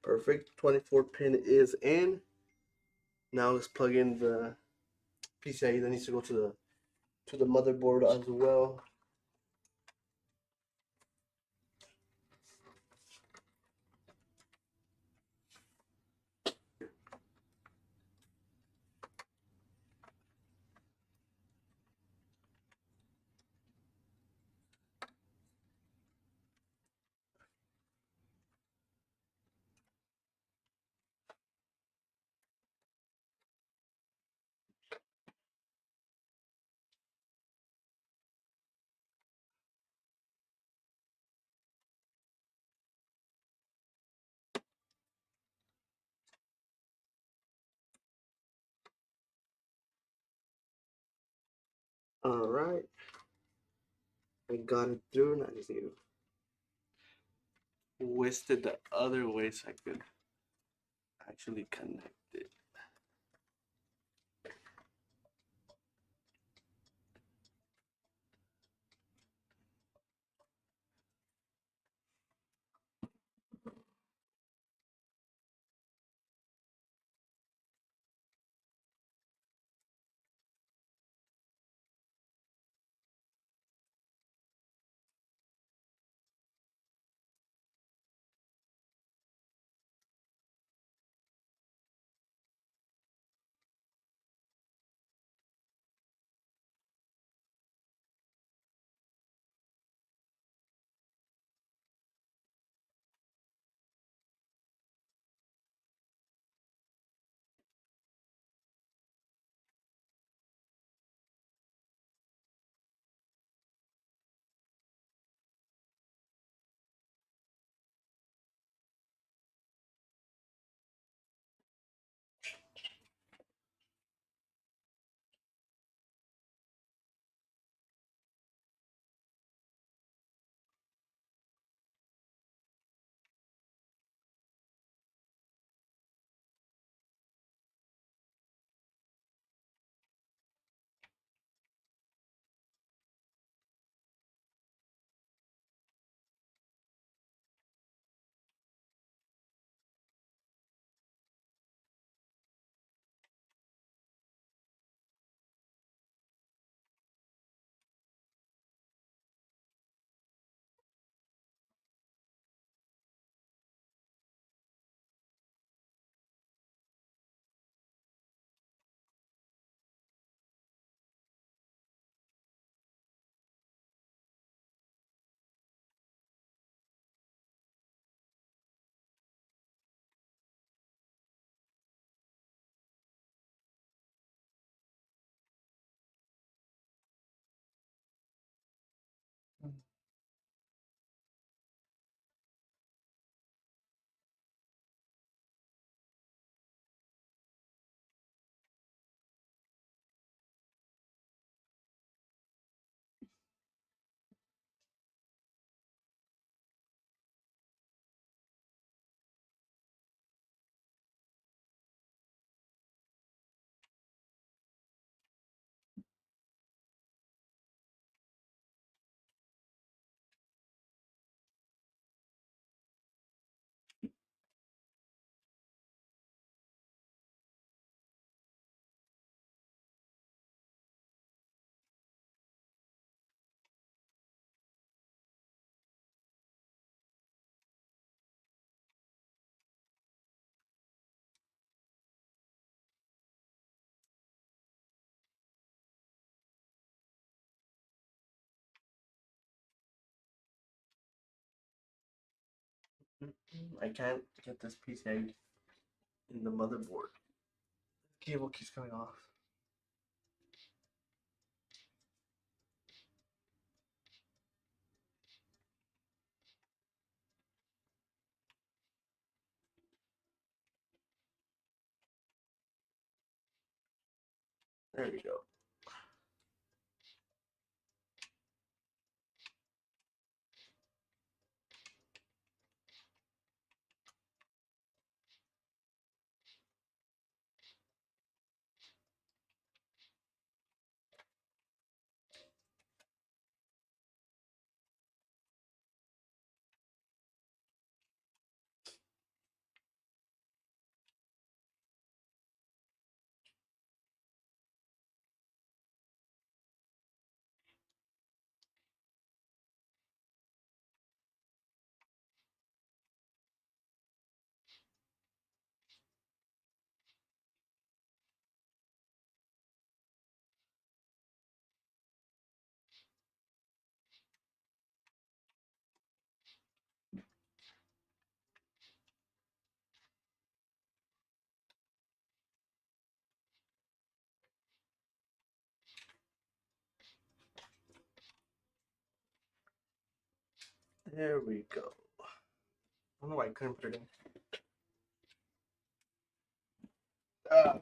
Perfect. 24 pin is in. Now let's plug in the PCIe that needs to go to the motherboard as well. All right. I got it through, and I just need to twist it the other way so I could actually connect it. I can't get this PCIe in the motherboard. Cable keeps coming off. There we go. There we go. I don't know why I couldn't put it in.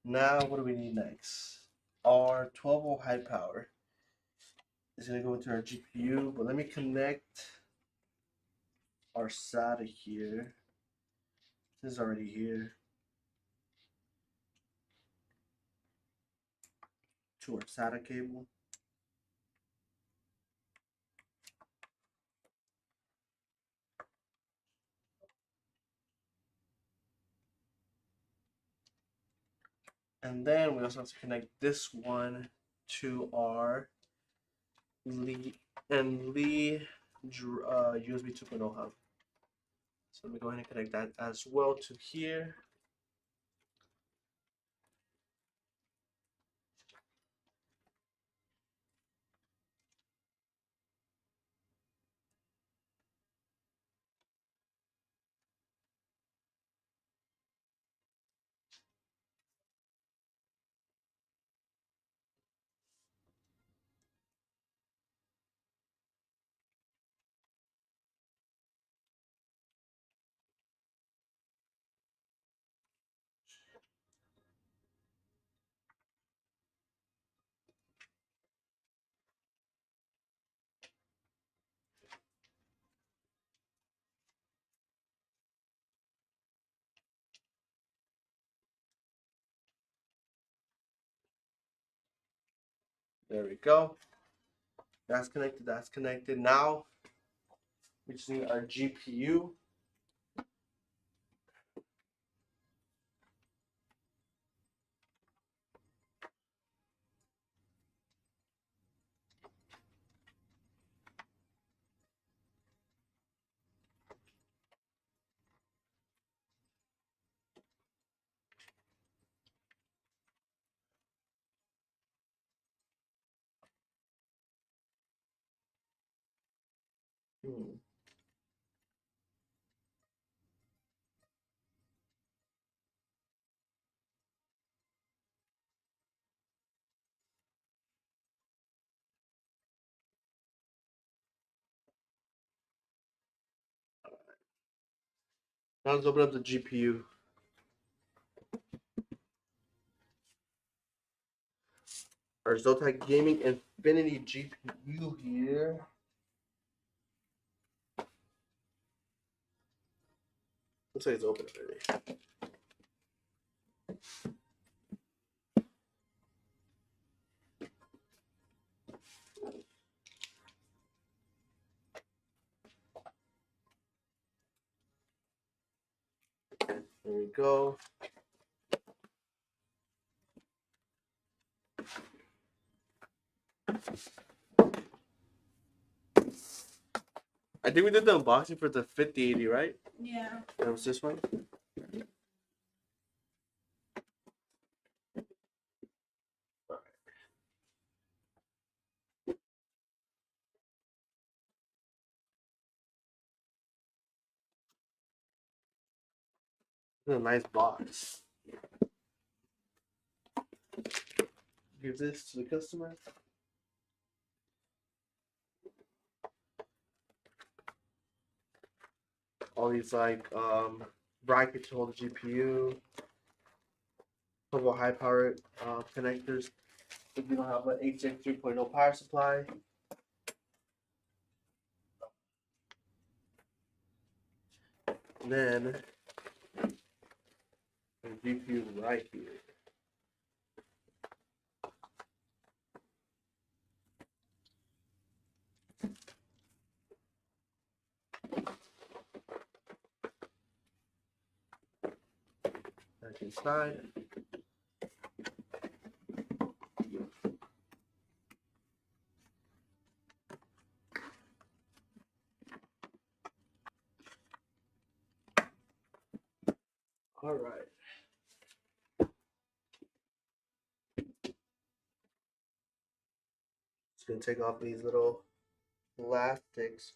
Now, what do we need next? Our 12-volt high power is going to go into our GPU, but let me connect our SATA here. This is already here. To our SATA cable. And then we also have to connect this one to our Lian USB 2.0 hub. So let me go ahead and connect that as well to here. There we go. That's connected. That's connected. Now we just need our GPU. Now let's open up the GPU. Our Zotac Gaming Infinity GPU here. Looks like it's open already. There we go. I think we did the unboxing for the 5080, right? Yeah. That was this one. This is a nice box. Give this to the customer. All these like brackets to hold the GPU. Couple high power connectors. If you don't have an HX 3.0 power supply. And then the GPU right here. That's inside. All right. Just gonna take off these little elastics.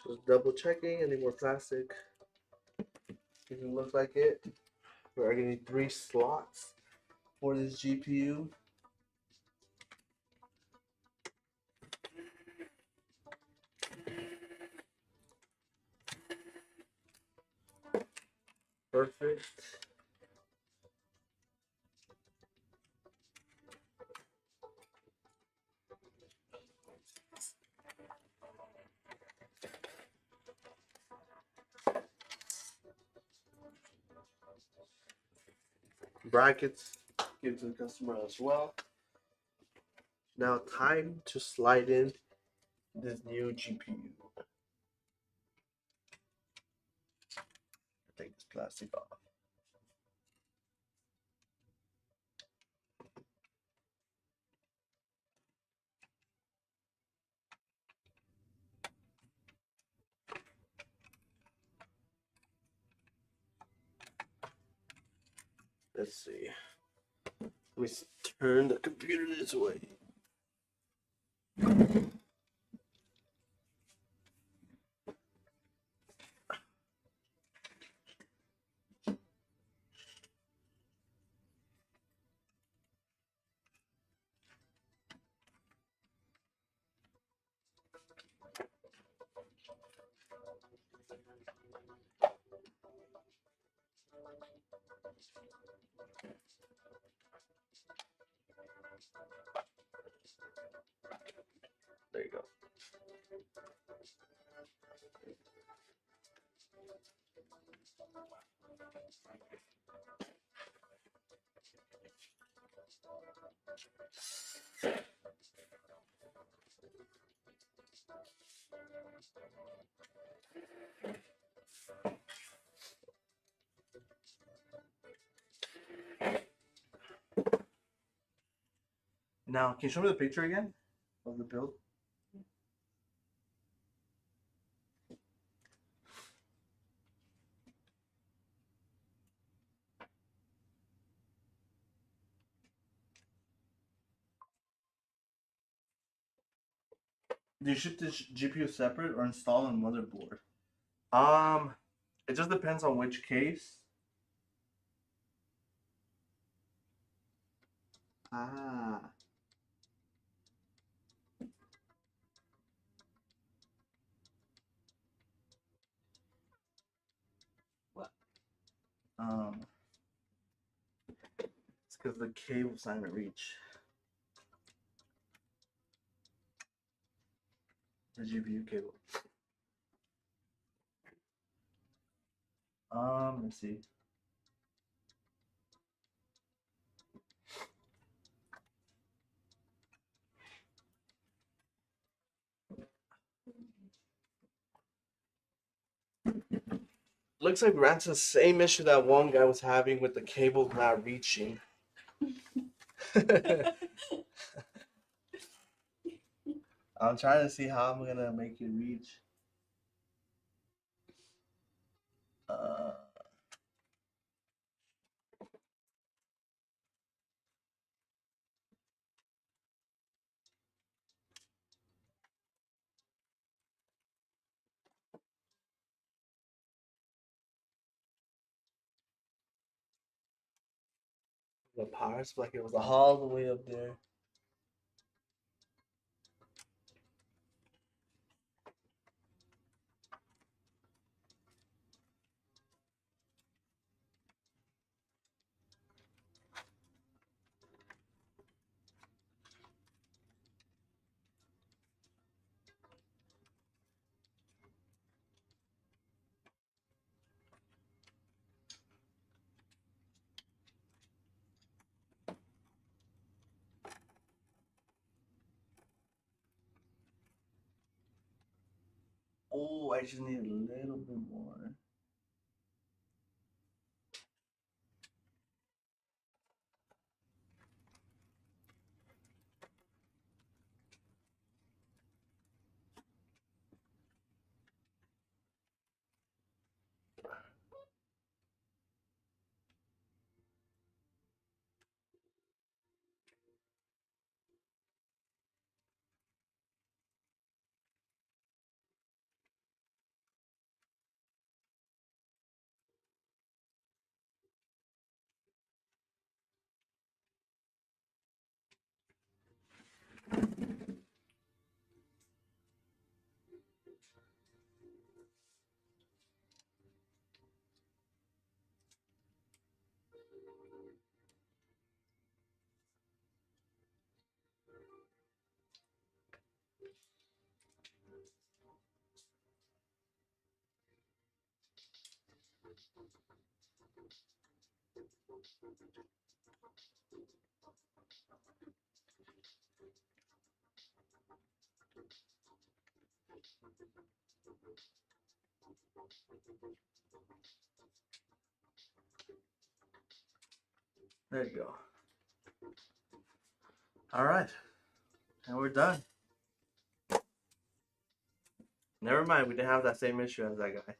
Just double checking any more plastic. Doesn't look like it. We're gonna need 3 slots for this GPU. Perfect. Brackets give to the customer as well. Now time to slide in this new GPU. Take this plastic off. Let's see. Let me turn the computer this way. There you go. Now, can you show me the picture again of the build? Do you ship this GPU separate or install on motherboard? It just depends on which case. Ah. What? It's because the cable's not gonna reach the GPU cable. Let's see. Looks like we ran into the same issue that one guy was having with the cable not reaching. I'm trying to see how I'm gonna make it reach. The power supply it was all the way up there. Oh, I just need a little bit more. There you go. All right, and we're done. Never mind, we didn't have that same issue as that guy.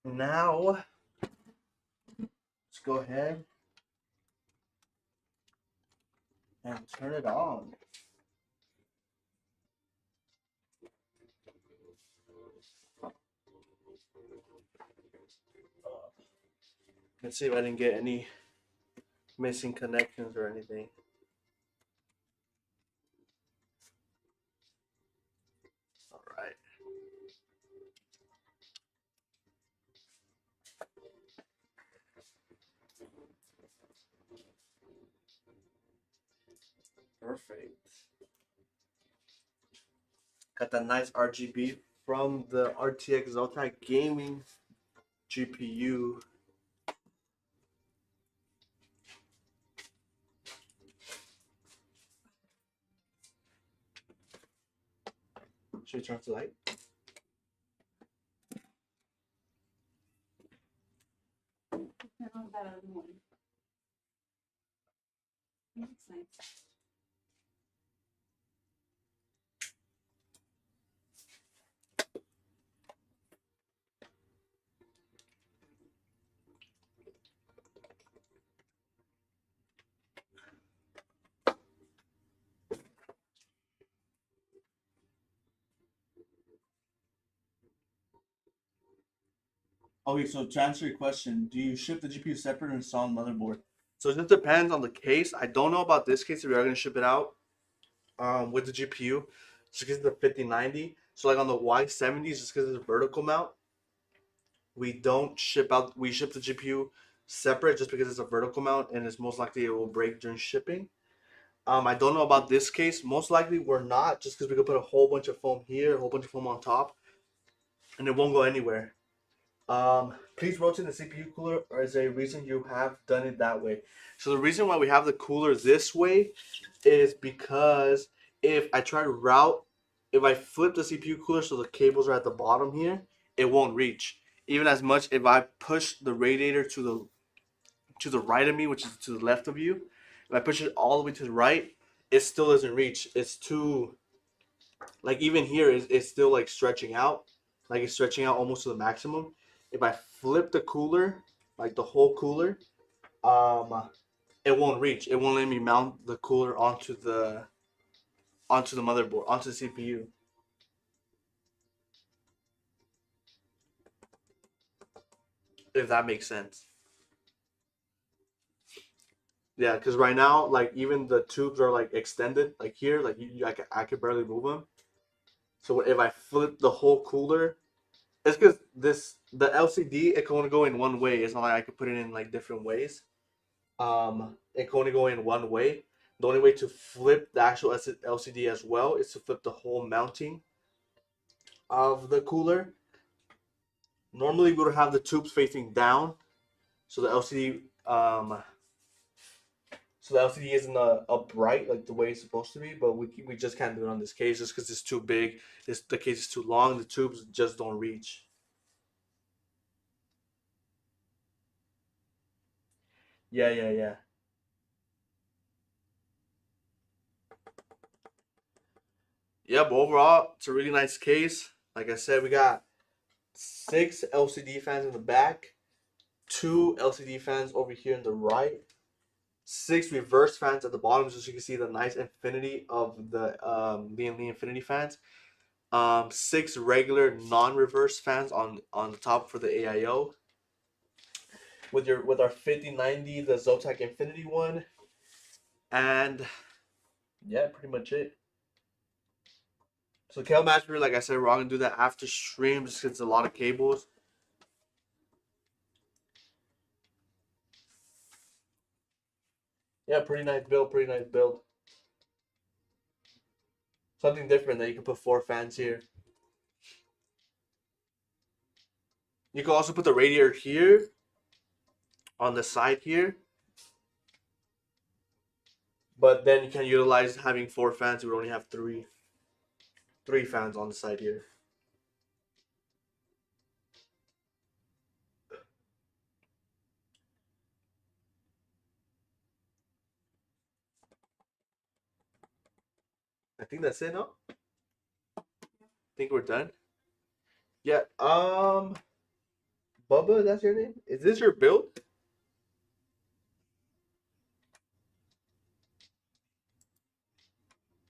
Now, let's go ahead and turn it on. Let's see if I didn't get any missing connections or anything. All right. Perfect. Got that nice RGB from the RTX Zotac gaming GPU. Should we turn off the light? Turn on that other one. Looks nice. Okay, so to answer your question, do you ship the GPU separate or install on motherboard? So it just depends on the case. I don't know about this case if we are going to ship it out with the GPU, just because it's the 5090. So like on the Y70s, just because it's a vertical mount, we don't ship out. We ship the GPU separate just because it's a vertical mount and it's most likely it will break during shipping. I don't know about this case. Most likely we're not, just because we could put a whole bunch of foam here, a whole bunch of foam on top, and it won't go anywhere. Please rotate the CPU cooler, or is there a reason you have done it that way? So the reason why we have the cooler this way is because if I try to route, if I flip the CPU cooler so the cables are at the bottom here, it won't reach. Even as much if I push the radiator to the right of me, which is to the left of you, if I push it all the way to the right, it still doesn't reach. It's too, like, even here it's still like stretching out, like it's stretching out almost to the maximum. If I flip the cooler, like the whole cooler, it won't reach. It won't let me mount the cooler onto the motherboard, onto the CPU. If that makes sense. Yeah, because right now, like, even the tubes are like extended, like here, like I could barely move them. So if I flip the whole cooler, it's because the LCD, it can only go in one way. It's not like I could put it in like different ways. It can only go in one way. The only way to flip the actual LCD as well is to flip the whole mounting of the cooler. Normally, we would have the tubes facing down, so the LCD isn't upright like the way it's supposed to be. But we just can't do it on this case just because it's too big. The case is too long. The tubes just don't reach. Yeah, yeah, yeah. Yeah, but overall, it's a really nice case. Like I said, we got 6 LCD fans in the back, 2 LCD fans over here in the right, 6 reverse fans at the bottom, so you can see the nice infinity of the Lian infinity fans. 6 regular non-reverse fans on the top for the AIO. With our 5090, the Zotac Infinity one, and yeah, pretty much it. So Kel Matchmaker, like I said, we're all gonna do that after stream just because it's a lot of cables. Yeah, pretty nice build, pretty nice build. Something different that you can put 4 fans here. You can also put the radiator here on the side here. But then you can utilize having 4 fans. You would only have three fans on the side here. I think that's it, no? I think we're done. Yeah, Bubba, that's your name? Is this your build?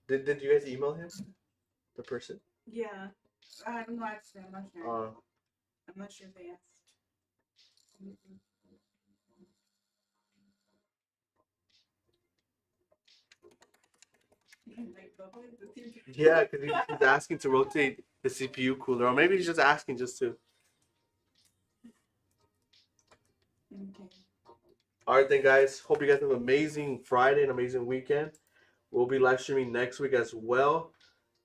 Did you guys email him? The person? Yeah. I'm not actually. I'm not sure. I'm not sure if they asked. Like, Bubba is the teacher. Yeah, because he's asking to rotate the CPU cooler, or maybe he's just asking just to. Okay. All right, then, guys. Hope you guys have an amazing Friday, an amazing weekend. We'll be live streaming next week as well.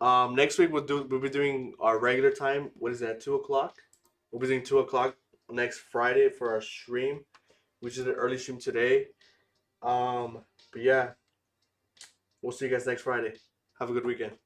Next week we'll be doing our regular time. What is that? 2 o'clock. We'll be doing 2 o'clock next Friday for our stream. We did an early stream today. But yeah, we'll see you guys next Friday. Have a good weekend.